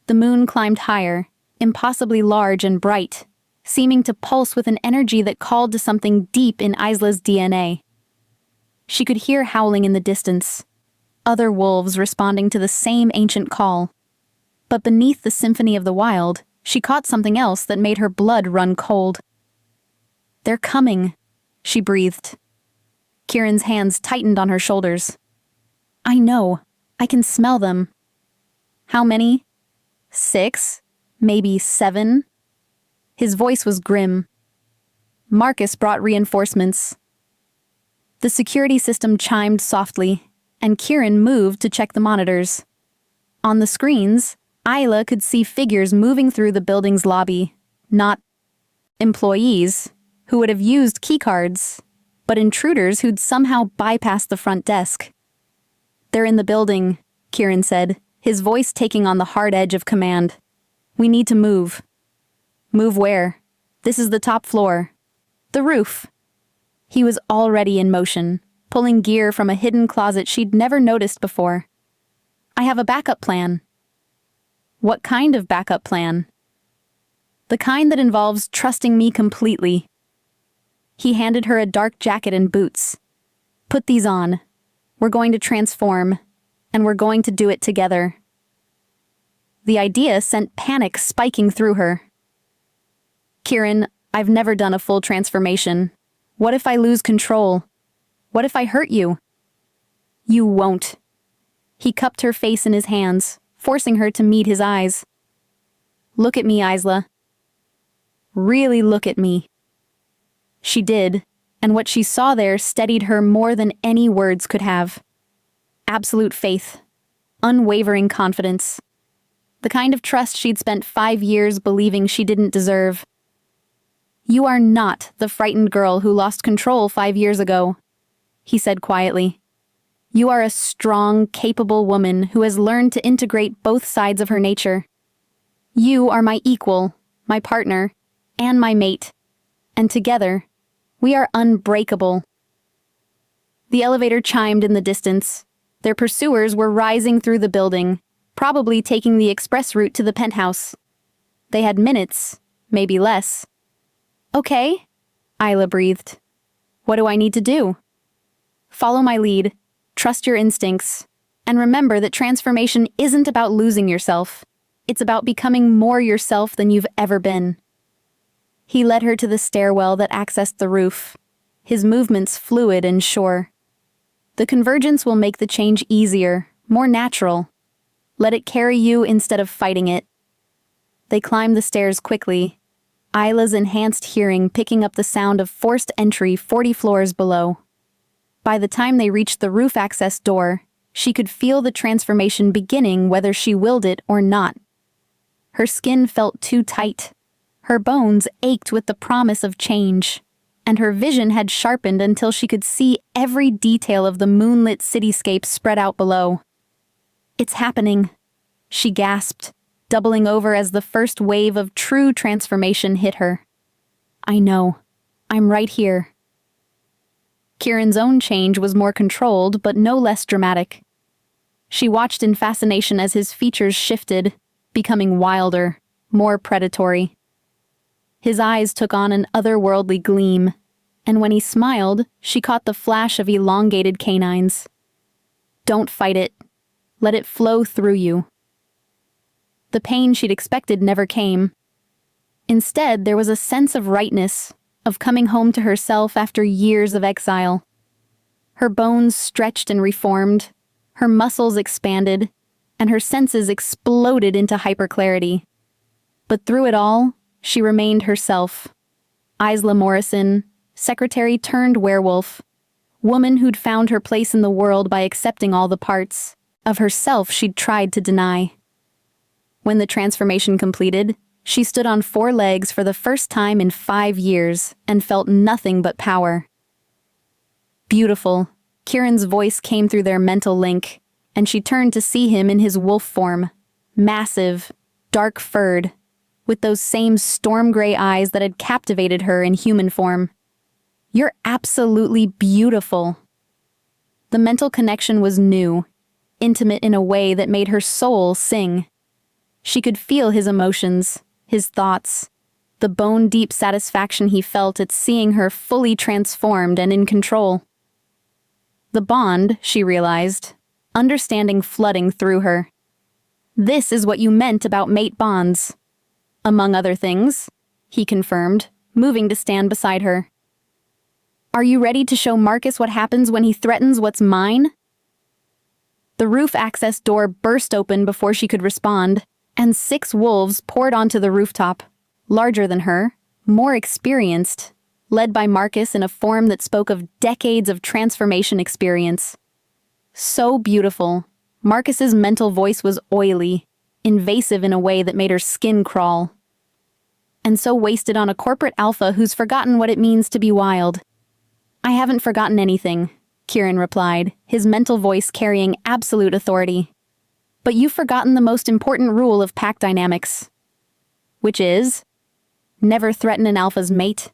The moon climbed higher, impossibly large and bright, seeming to pulse with an energy that called to something deep in Isla's DNA. She could hear howling in the distance, other wolves responding to the same ancient call. But beneath the symphony of the wild, she caught something else that made her blood run cold. "They're coming," she breathed. Kieran's hands tightened on her shoulders. "I know. I can smell them." "How many? 6? Maybe 7? His voice was grim. Marcus brought reinforcements. The security system chimed softly, and Kieran moved to check the monitors. On the screens, Isla could see figures moving through the building's lobby, not employees who would have used keycards, but intruders who'd somehow bypassed the front desk. "They're in the building," Kieran said, his voice taking on the hard edge of command. "We need to move." "Move where?" "This is the top floor." "The roof." He was already in motion, pulling gear from a hidden closet she'd never noticed before. "I have a backup plan." "What kind of backup plan?" "The kind that involves trusting me completely." He handed her a dark jacket and boots. "Put these on. We're going to transform, and we're going to do it together." The idea sent panic spiking through her. "Kieran, I've never done a full transformation. What if I lose control? What if I hurt you?" "You won't." He cupped her face in his hands, forcing her to meet his eyes. "Look at me, Isla. Really look at me." She did, and what she saw there steadied her more than any words could have. Absolute faith. Unwavering confidence. The kind of trust she'd spent 5 years believing she didn't deserve. "You are not the frightened girl who lost control 5 years ago," he said quietly. "You are a strong, capable woman who has learned to integrate both sides of her nature. You are my equal, my partner, and my mate. And together, we are unbreakable." The elevator chimed in the distance. Their pursuers were rising through the building, probably taking the express route to the penthouse. They had minutes, maybe less. "Okay," Isla breathed. "What do I need to do?" "Follow my lead, trust your instincts, and remember that transformation isn't about losing yourself. It's about becoming more yourself than you've ever been." He led her to the stairwell that accessed the roof, his movements fluid and sure. "The convergence will make the change easier, more natural. Let it carry you instead of fighting it." They climbed the stairs quickly, Isla's enhanced hearing picking up the sound of forced entry 40 floors below. By the time they reached the roof access door, she could feel the transformation beginning whether she willed it or not. Her skin felt too tight. Her bones ached with the promise of change, and her vision had sharpened until she could see every detail of the moonlit cityscape spread out below. "It's happening," she gasped, doubling over as the first wave of true transformation hit her. "I know. I'm right here." Kieran's own change was more controlled, but no less dramatic. She watched in fascination as his features shifted, becoming wilder, more predatory. His eyes took on an otherworldly gleam, and when he smiled, she caught the flash of elongated canines. "Don't fight it. Let it flow through you." The pain she'd expected never came. Instead, there was a sense of rightness, of coming home to herself after years of exile. Her bones stretched and reformed, her muscles expanded, and her senses exploded into hyperclarity. But through it all, she remained herself. Isla Morrison, secretary turned werewolf, woman who'd found her place in the world by accepting all the parts of herself she'd tried to deny. When the transformation completed, she stood on 4 legs for the first time in 5 years and felt nothing but power. "Beautiful," Kieran's voice came through their mental link, and she turned to see him in his wolf form, massive, dark-furred, with those same storm-gray eyes that had captivated her in human form. "You're absolutely beautiful." The mental connection was new, intimate in a way that made her soul sing. She could feel his emotions, his thoughts, the bone-deep satisfaction he felt at seeing her fully transformed and in control. The bond, she realized, understanding flooding through her. This is what you meant about mate bonds. Among other things, he confirmed, moving to stand beside her. Are you ready to show Marcus what happens when he threatens what's mine? The roof access door burst open before she could respond, and 6 wolves poured onto the rooftop, larger than her, more experienced, led by Marcus in a form that spoke of decades of transformation experience. So beautiful, Marcus's mental voice was oily, invasive in a way that made her skin crawl. And so wasted on a corporate alpha who's forgotten what it means to be wild. I haven't forgotten anything, Kieran replied, his mental voice carrying absolute authority. But you've forgotten the most important rule of pack dynamics. Which is, never threaten an alpha's mate.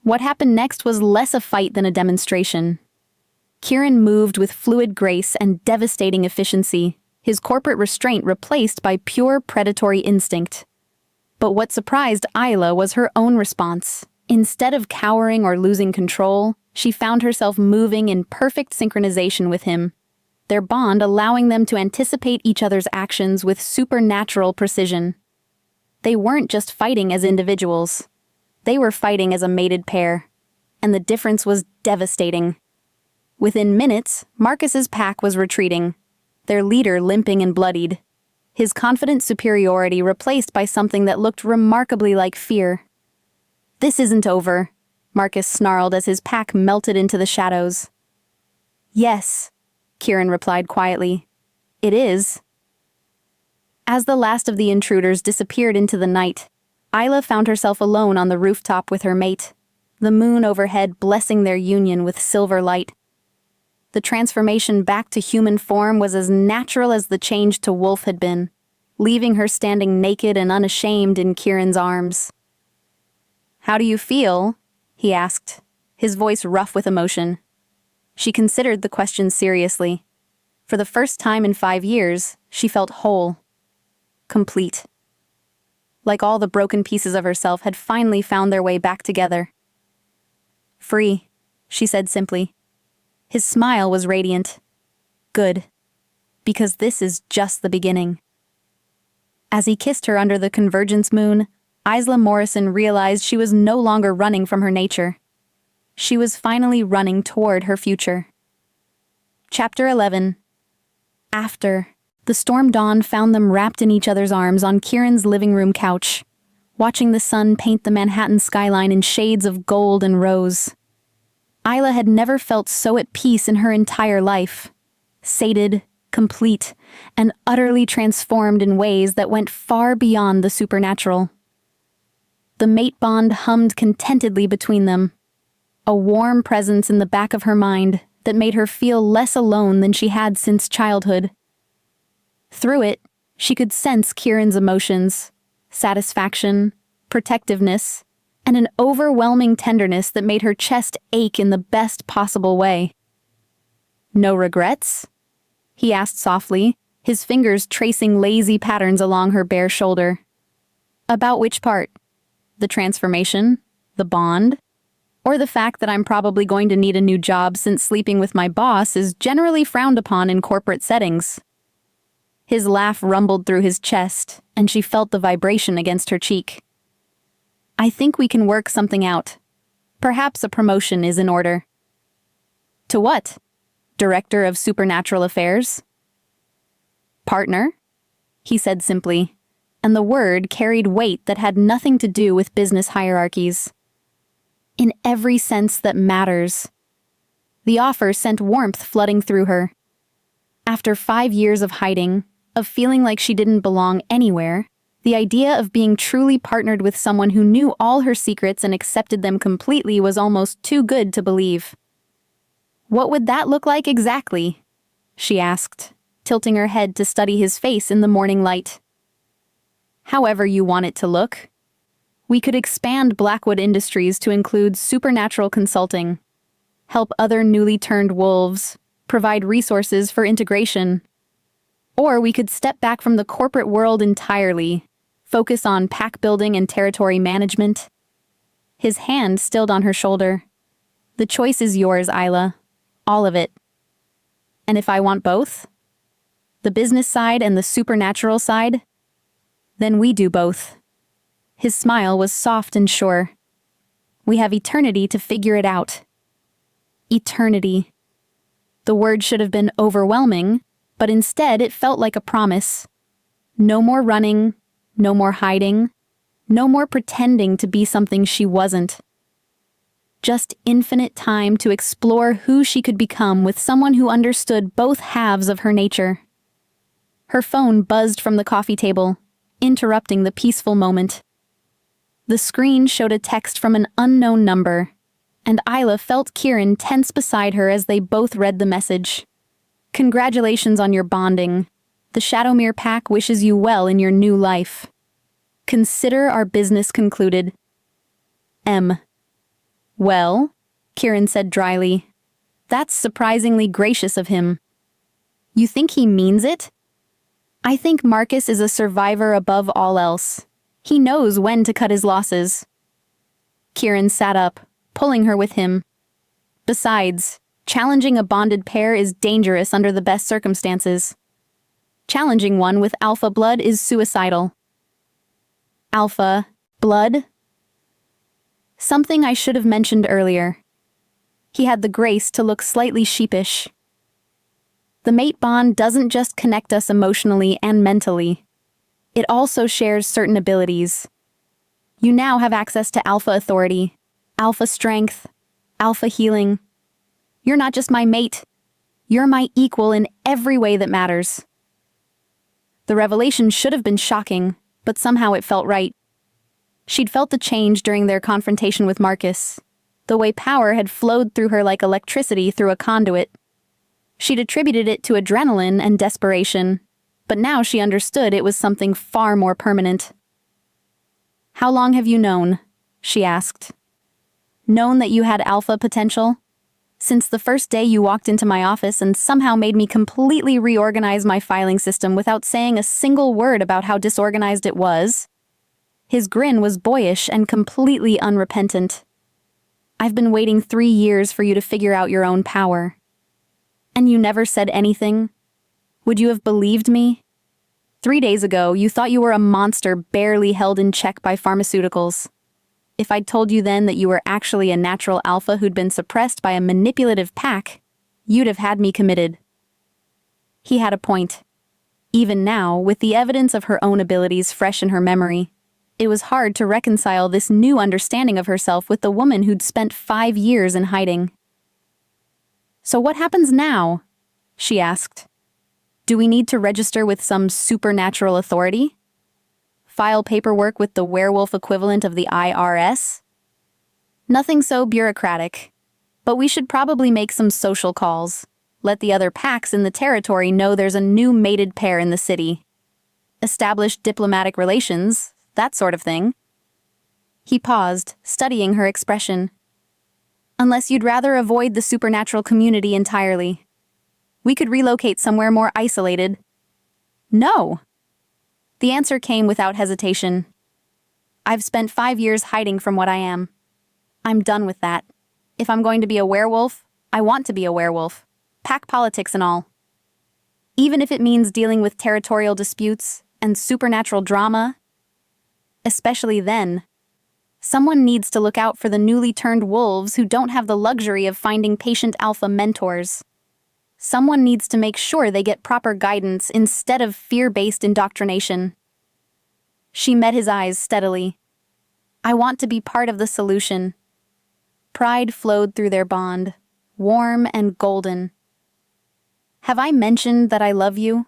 What happened next was less a fight than a demonstration. Kieran moved with fluid grace and devastating efficiency, his corporate restraint replaced by pure predatory instinct. But what surprised Isla was her own response. Instead of cowering or losing control, she found herself moving in perfect synchronization with him, their bond allowing them to anticipate each other's actions with supernatural precision. They weren't just fighting as individuals. They were fighting as a mated pair, and the difference was devastating. Within minutes, Marcus's pack was retreating, their leader limping and bloodied, his confident superiority replaced by something that looked remarkably like fear. This isn't over, Marcus snarled as his pack melted into the shadows. Yes, Kieran replied quietly. It is. As the last of the intruders disappeared into the night, Isla found herself alone on the rooftop with her mate, the moon overhead blessing their union with silver light. The transformation back to human form was as natural as the change to wolf had been, leaving her standing naked and unashamed in Kieran's arms. How do you feel? He asked, his voice rough with emotion. She considered the question seriously. For the first time in 5 years, she felt whole, complete. Like all the broken pieces of herself had finally found their way back together. Free, she said simply. His smile was radiant. Good. Because this is just the beginning. As he kissed her under the convergence moon, Isla Morrison realized she was no longer running from her nature. She was finally running toward her future. Chapter 11. After. The storm dawn found them wrapped in each other's arms on Kieran's living room couch, watching the sun paint the Manhattan skyline in shades of gold and rose. Isla had never felt so at peace in her entire life, sated, complete, and utterly transformed in ways that went far beyond the supernatural. The mate bond hummed contentedly between them, a warm presence in the back of her mind that made her feel less alone than she had since childhood. Through it, she could sense Kieran's emotions, satisfaction, protectiveness, and an overwhelming tenderness that made her chest ache in the best possible way. No regrets? He asked softly, his fingers tracing lazy patterns along her bare shoulder. About which part? The transformation? The bond? Or the fact that I'm probably going to need a new job since sleeping with my boss is generally frowned upon in corporate settings? His laugh rumbled through his chest, and she felt the vibration against her cheek. I think we can work something out. Perhaps a promotion is in order. To what? Director of Supernatural Affairs? Partner? He said simply, and the word carried weight that had nothing to do with business hierarchies. In every sense that matters. The offer sent warmth flooding through her. After 5 years of hiding, of feeling like she didn't belong anywhere, the idea of being truly partnered with someone who knew all her secrets and accepted them completely was almost too good to believe. What would that look like exactly? She asked, tilting her head to study his face in the morning light. However you want it to look. We could expand Blackwood Industries to include supernatural consulting, help other newly turned wolves, provide resources for integration. Or we could step back from the corporate world entirely, focus on pack building and territory management. His hand stilled on her shoulder. The choice is yours, Isla. All of it. And if I want both? The business side and the supernatural side? Then we do both. His smile was soft and sure. We have eternity to figure it out. Eternity. The word should have been overwhelming, but instead it felt like a promise. No more running, no more hiding, no more pretending to be something she wasn't. Just infinite time to explore who she could become with someone who understood both halves of her nature. Her phone buzzed from the coffee table, interrupting the peaceful moment. The screen showed a text from an unknown number, and Isla felt Kieran tense beside her as they both read the message. Congratulations on your bonding. The Shadowmere Pack wishes you well in your new life. Consider our business concluded. M. Well, Kieran said dryly. That's surprisingly gracious of him. You think he means it? I think Marcus is a survivor above all else. He knows when to cut his losses. Kieran sat up, pulling her with him. Besides, challenging a bonded pair is dangerous under the best circumstances. Challenging one with alpha blood is suicidal. Alpha blood? Something I should have mentioned earlier. He had the grace to look slightly sheepish. The mate bond doesn't just connect us emotionally and mentally. It also shares certain abilities. You now have access to alpha authority, alpha strength, alpha healing. You're not just my mate. You're my equal in every way that matters. The revelation should have been shocking, but somehow it felt right. She'd felt the change during their confrontation with Marcus, the way power had flowed through her like electricity through a conduit. She'd attributed it to adrenaline and desperation, but now she understood it was something far more permanent. How long have you known? She asked. Known that you had alpha potential? Since the first day you walked into my office and somehow made me completely reorganize my filing system without saying a single word about how disorganized it was. His grin was boyish and completely unrepentant. I've been waiting 3 years for you to figure out your own power. And you never said anything? Would you have believed me? 3 days ago, you thought you were a monster barely held in check by pharmaceuticals. If I'd told you then that you were actually a natural alpha who'd been suppressed by a manipulative pack, you'd have had me committed. He had a point. Even now, with the evidence of her own abilities fresh in her memory, it was hard to reconcile this new understanding of herself with the woman who'd spent 5 years in hiding. So what happens now? She asked. Do we need to register with some supernatural authority? File paperwork with the werewolf equivalent of the IRS? Nothing so bureaucratic, but we should probably make some social calls. Let the other packs in the territory know there's a new mated pair in the city. Establish diplomatic relations, that sort of thing. He paused, studying her expression. Unless you'd rather avoid the supernatural community entirely. We could relocate somewhere more isolated. No. The answer came without hesitation. I've spent 5 years hiding from what I am. I'm done with that. If I'm going to be a werewolf, I want to be a werewolf. Pack politics and all. Even if it means dealing with territorial disputes and supernatural drama. Especially then. Someone needs to look out for the newly turned wolves who don't have the luxury of finding patient alpha mentors. Someone needs to make sure they get proper guidance instead of fear-based indoctrination. She met his eyes steadily. I want to be part of the solution. Pride flowed through their bond, warm and golden. Have I mentioned that I love you?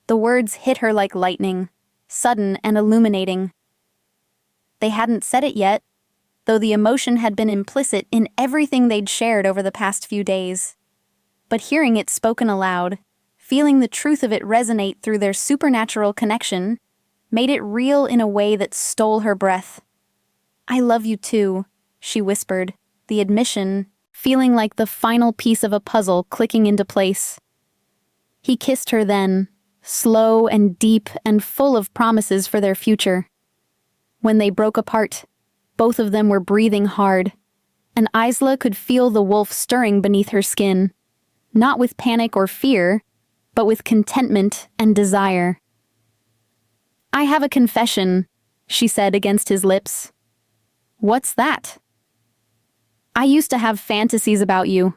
The words hit her like lightning, sudden and illuminating. They hadn't said it yet, though the emotion had been implicit in everything they'd shared over the past few days. But hearing it spoken aloud, feeling the truth of it resonate through their supernatural connection, made it real in a way that stole her breath. I love you too, she whispered, the admission feeling like the final piece of a puzzle clicking into place. He kissed her then, slow and deep and full of promises for their future. When they broke apart, both of them were breathing hard, and Isla could feel the wolf stirring beneath her skin. not with panic or fear, but with contentment and desire. "I have a confession," she said against his lips. "What's that?" "I used to have fantasies about you.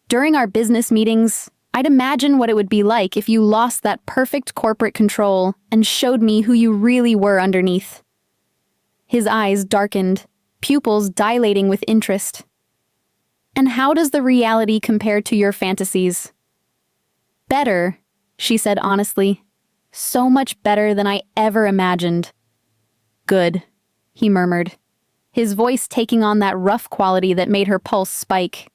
During our business meetings, I'd imagine what it would be like if you lost that perfect corporate control and showed me who you really were underneath." His eyes darkened, pupils dilating with interest. "And how does the reality compare to your fantasies?" "Better," she said honestly. "So much better than I ever imagined." "Good," he murmured, his voice taking on that rough quality that made her pulse spike.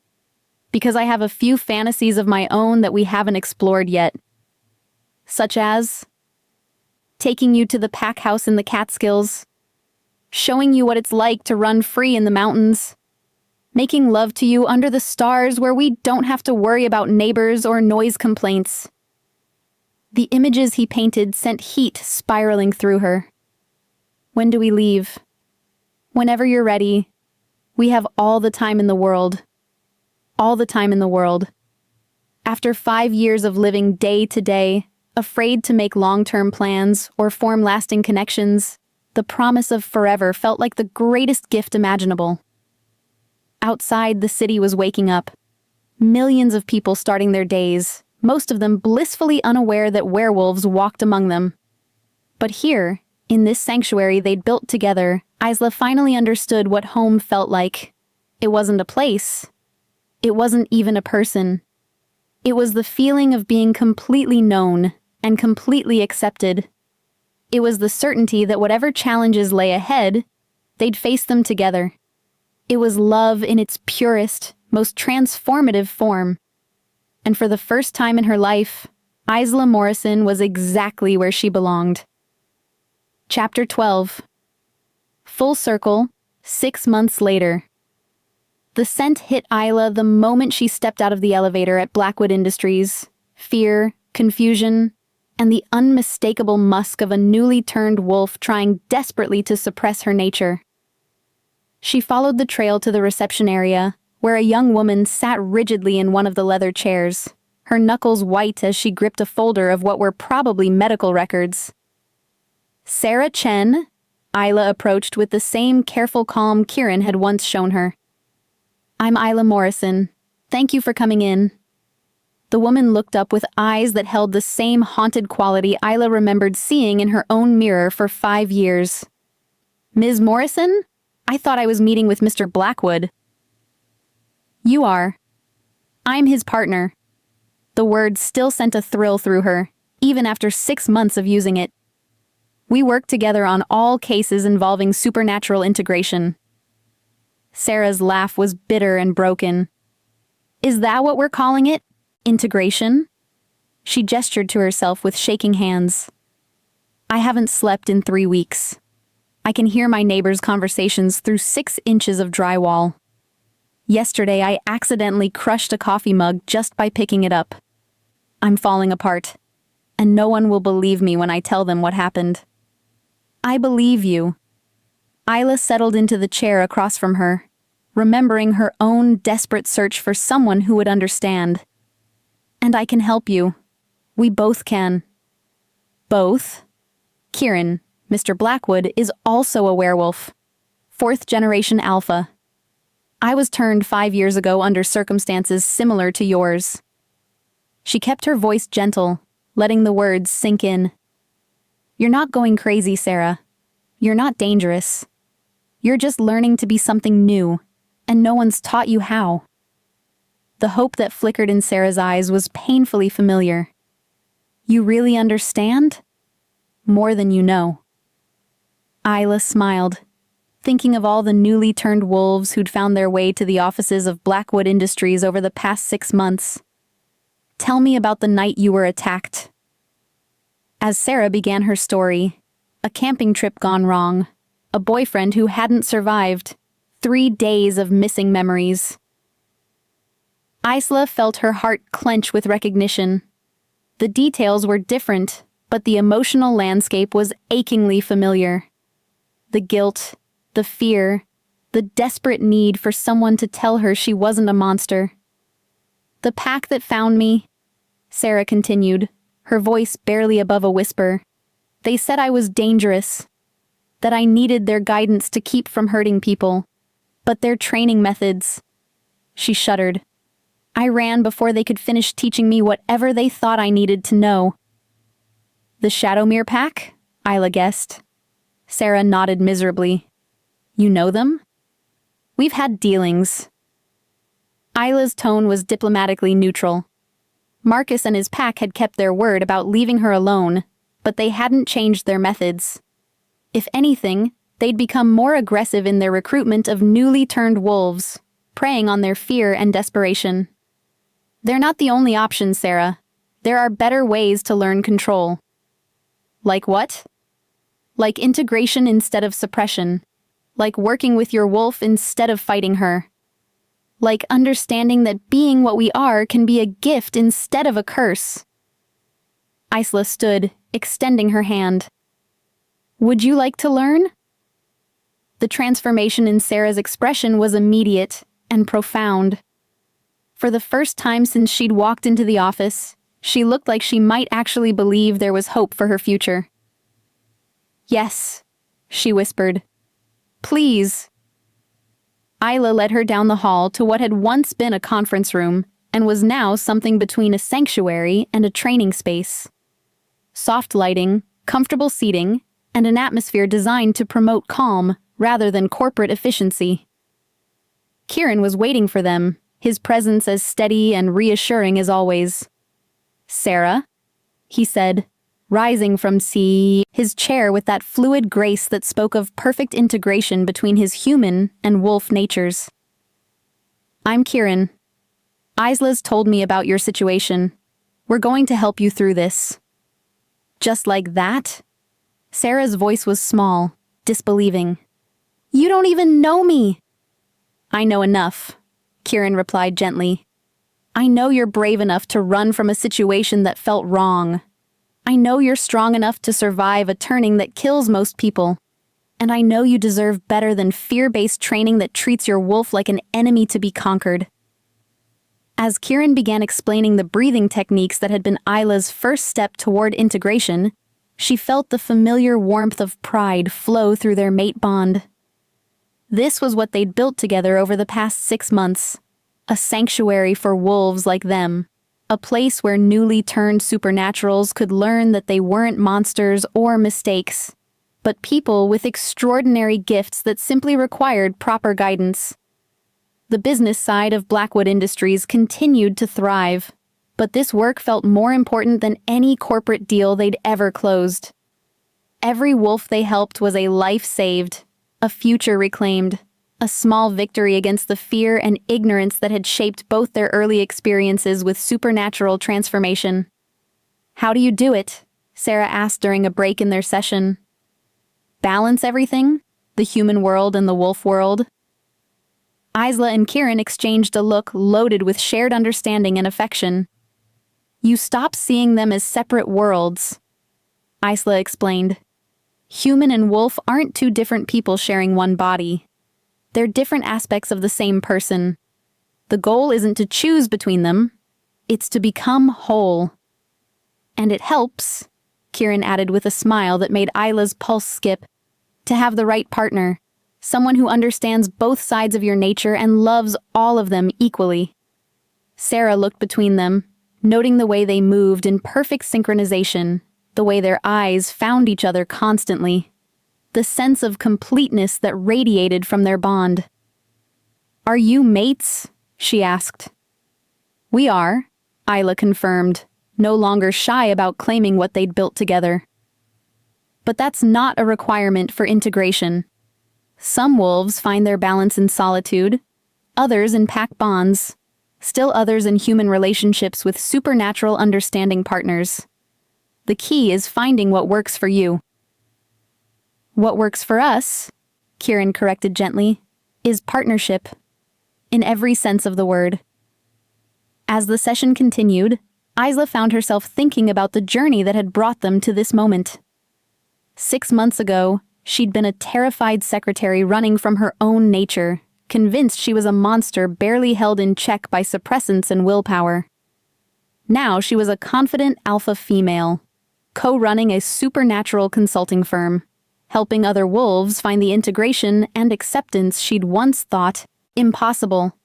"Because I have a few fantasies of my own that we haven't explored yet." "Such as?" "Taking you to the pack house in the Catskills, showing you what it's like to run free in the mountains, making love to you under the stars where we don't have to worry about neighbors or noise complaints." The images he painted sent heat spiraling through her. "When do we leave?" "Whenever you're ready. We have all the time in the world. All the time in the world." After 5 years of living day to day, afraid to make long-term plans or form lasting connections, the promise of forever felt like the greatest gift imaginable. Outside, the city was waking up. Millions of people starting their days, most of them blissfully unaware that werewolves walked among them. But here, in this sanctuary they'd built together, Isla finally understood what home felt like. It wasn't a place. It wasn't even a person. It was the feeling of being completely known and completely accepted. It was the certainty that whatever challenges lay ahead, they'd face them together. It was love in its purest, most transformative form. And for the first time in her life, Isla Morrison was exactly where she belonged. Chapter 12. Full circle, 6 months later. The scent hit Isla the moment she stepped out of the elevator at Blackwood Industries. Fear, confusion, and the unmistakable musk of a newly turned wolf trying desperately to suppress her nature. She followed the trail to the reception area, where a young woman sat rigidly in one of the leather chairs, her knuckles white as she gripped a folder of what were probably medical records. "Sarah Chen?" Isla approached with the same careful calm Kieran had once shown her. "I'm Isla Morrison. Thank you for coming in." The woman looked up with eyes that held the same haunted quality Isla remembered seeing in her own mirror for 5 years. "Ms. Morrison? I thought I was meeting with Mr. Blackwood." "You are. I'm his partner." The word still sent a thrill through her, even after 6 months of using it. "We work together on all cases involving supernatural integration." Sarah's laugh was bitter and broken. "Is that what we're calling it? Integration?" She gestured to herself with shaking hands. "I haven't slept in 3 weeks. I can hear my neighbors' conversations through 6 inches of drywall. Yesterday, I accidentally crushed a coffee mug just by picking it up. I'm falling apart, and no one will believe me when I tell them what happened." "I believe you." Isla settled into the chair across from her, remembering her own desperate search for someone who would understand. "And I can help you. We both can." "Both?" "Kieran, Mr. Blackwood, is also a werewolf. 4th generation alpha. I was turned 5 years ago under circumstances similar to yours." She kept her voice gentle, letting the words sink in. "You're not going crazy, Sarah. You're not dangerous. You're just learning to be something new, and no one's taught you how." The hope that flickered in Sarah's eyes was painfully familiar. "You really understand? More than you know." Isla smiled, thinking of all the newly turned wolves who'd found their way to the offices of Blackwood Industries over the past 6 months. "Tell me about the night you were attacked." As Sarah began her story, a camping trip gone wrong, a boyfriend who hadn't survived, 3 days of missing memories. Isla felt her heart clench with recognition. The details were different, but the emotional landscape was achingly familiar. The guilt, the fear, the desperate need for someone to tell her she wasn't a monster. The pack that found me, Sarah continued, her voice barely above a whisper. They said I was dangerous, that I needed their guidance to keep from hurting people. But their training methods... She shuddered. I ran before they could finish teaching me whatever they thought I needed to know. The Shadowmere pack? Isla guessed. Sarah nodded miserably. You know them? We've had dealings. Isla's tone was diplomatically neutral. Marcus and his pack had kept their word about leaving her alone, but they hadn't changed their methods. If anything, they'd become more aggressive in their recruitment of newly turned wolves, preying on their fear and desperation. They're not the only option, Sarah. There are better ways to learn control. Like what? Like integration instead of suppression. Like working with your wolf instead of fighting her. Like understanding that being what we are can be a gift instead of a curse. Isla stood, extending her hand. Would you like to learn? The transformation in Sarah's expression was immediate and profound. For the first time since she'd walked into the office, she looked like she might actually believe there was hope for her future. Yes, she whispered. Please. Isla led her down the hall to what had once been a conference room and was now something between a sanctuary and a training space. Soft lighting, comfortable seating, and an atmosphere designed to promote calm rather than corporate efficiency. Kieran was waiting for them, his presence as steady and reassuring as always. Sarah, he said, rising from his chair with that fluid grace that spoke of perfect integration between his human and wolf natures. I'm Kieran. Isla's told me about your situation. We're going to help you through this. Just like that? Sarah's voice was small, disbelieving. You don't even know me. I know enough, Kieran replied gently. I know you're brave enough to run from a situation that felt wrong. I know you're strong enough to survive a turning that kills most people. And I know you deserve better than fear-based training that treats your wolf like an enemy to be conquered. As Kieran began explaining the breathing techniques that had been Isla's first step toward integration, she felt the familiar warmth of pride flow through their mate bond. This was what they'd built together over the past 6 months. A sanctuary for wolves like them. A place where newly turned supernaturals could learn that they weren't monsters or mistakes, but people with extraordinary gifts that simply required proper guidance. The business side of Blackwood Industries continued to thrive, but this work felt more important than any corporate deal they'd ever closed. Every wolf they helped was a life saved, a future reclaimed, a small victory against the fear and ignorance that had shaped both their early experiences with supernatural transformation. How do you do it? Sarah asked during a break in their session. Balance everything? The human world and the wolf world? Isla and Kieran exchanged a look loaded with shared understanding and affection. You stop seeing them as separate worlds, Isla explained. Human and wolf aren't two different people sharing one body. They're different aspects of the same person. The goal isn't to choose between them, it's to become whole. And it helps, Kieran added with a smile that made Isla's pulse skip, to have the right partner, someone who understands both sides of your nature and loves all of them equally. Sarah looked between them, noting the way they moved in perfect synchronization, the way their eyes found each other constantly. The sense of completeness that radiated from their bond. Are you mates? She asked. We are, Isla confirmed, no longer shy about claiming what they'd built together. But that's not a requirement for integration. Some wolves find their balance in solitude, others in pack bonds, still others in human relationships with supernatural understanding partners. The key is finding what works for you. What works for us, Kieran corrected gently, is partnership, in every sense of the word. As the session continued, Isla found herself thinking about the journey that had brought them to this moment. 6 months ago, she'd been a terrified secretary running from her own nature, convinced she was a monster barely held in check by suppressants and willpower. Now she was a confident alpha female, co-running a supernatural consulting firm, helping other wolves find the integration and acceptance she'd once thought impossible.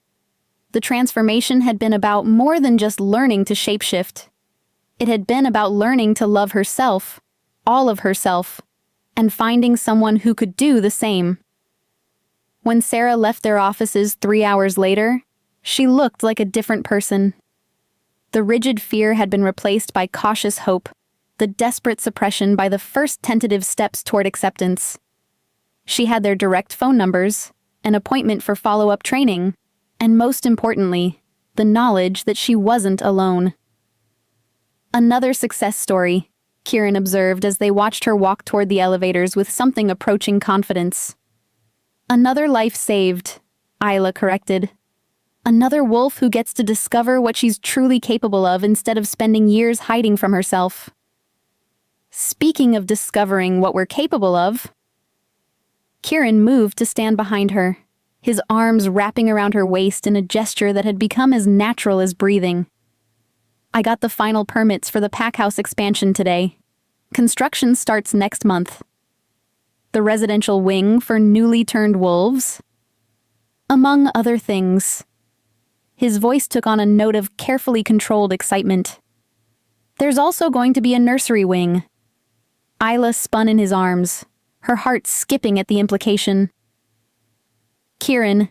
The transformation had been about more than just learning to shapeshift. It had been about learning to love herself, all of herself, and finding someone who could do the same. When Sarah left their offices 3 hours later, she looked like a different person. The rigid fear had been replaced by cautious hope, the desperate suppression by the first tentative steps toward acceptance. She had their direct phone numbers, an appointment for follow-up training, and most importantly, the knowledge that she wasn't alone. Another success story, Kieran observed as they watched her walk toward the elevators with something approaching confidence. Another life saved, Isla corrected. Another wolf who gets to discover what she's truly capable of instead of spending years hiding from herself. Speaking of discovering what we're capable of, Kieran moved to stand behind her, his arms wrapping around her waist in a gesture that had become as natural as breathing. I got the final permits for the packhouse expansion today. Construction starts next month. The residential wing for newly turned wolves, among other things. His voice took on a note of carefully controlled excitement. There's also going to be a nursery wing. Isla spun in his arms, her heart skipping at the implication. Kieran,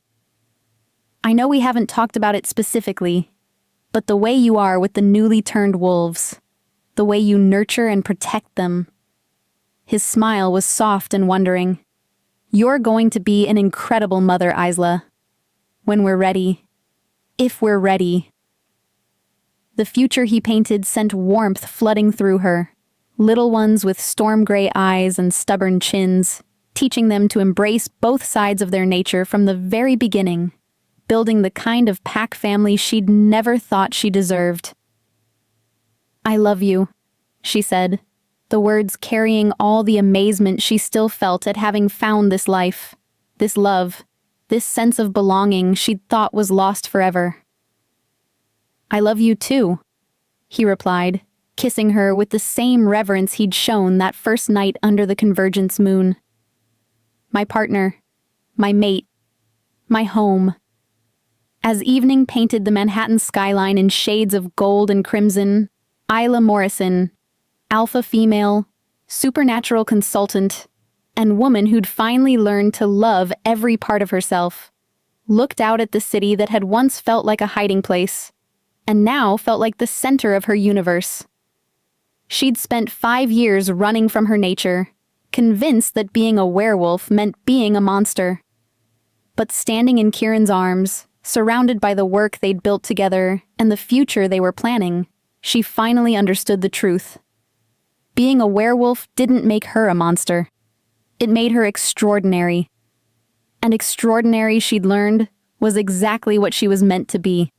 I know we haven't talked about it specifically, but the way you are with the newly turned wolves, the way you nurture and protect them. His smile was soft and wondering. You're going to be an incredible mother, Isla. When we're ready. If we're ready. The future he painted sent warmth flooding through her. Little ones with storm-gray eyes and stubborn chins, teaching them to embrace both sides of their nature from the very beginning, building the kind of pack family she'd never thought she deserved. I love you, she said, the words carrying all the amazement she still felt at having found this life, this love, this sense of belonging she'd thought was lost forever. I love you too, he replied, kissing her with the same reverence he'd shown that first night under the convergence moon. My partner, my mate, my home. As evening painted the Manhattan skyline in shades of gold and crimson, Isla Morrison, alpha female, supernatural consultant, and woman who'd finally learned to love every part of herself, looked out at the city that had once felt like a hiding place, and now felt like the center of her universe. She'd spent 5 years running from her nature, convinced that being a werewolf meant being a monster. But standing in Kieran's arms, surrounded by the work they'd built together and the future they were planning, she finally understood the truth. Being a werewolf didn't make her a monster. It made her extraordinary. And extraordinary, she'd learned, was exactly what she was meant to be.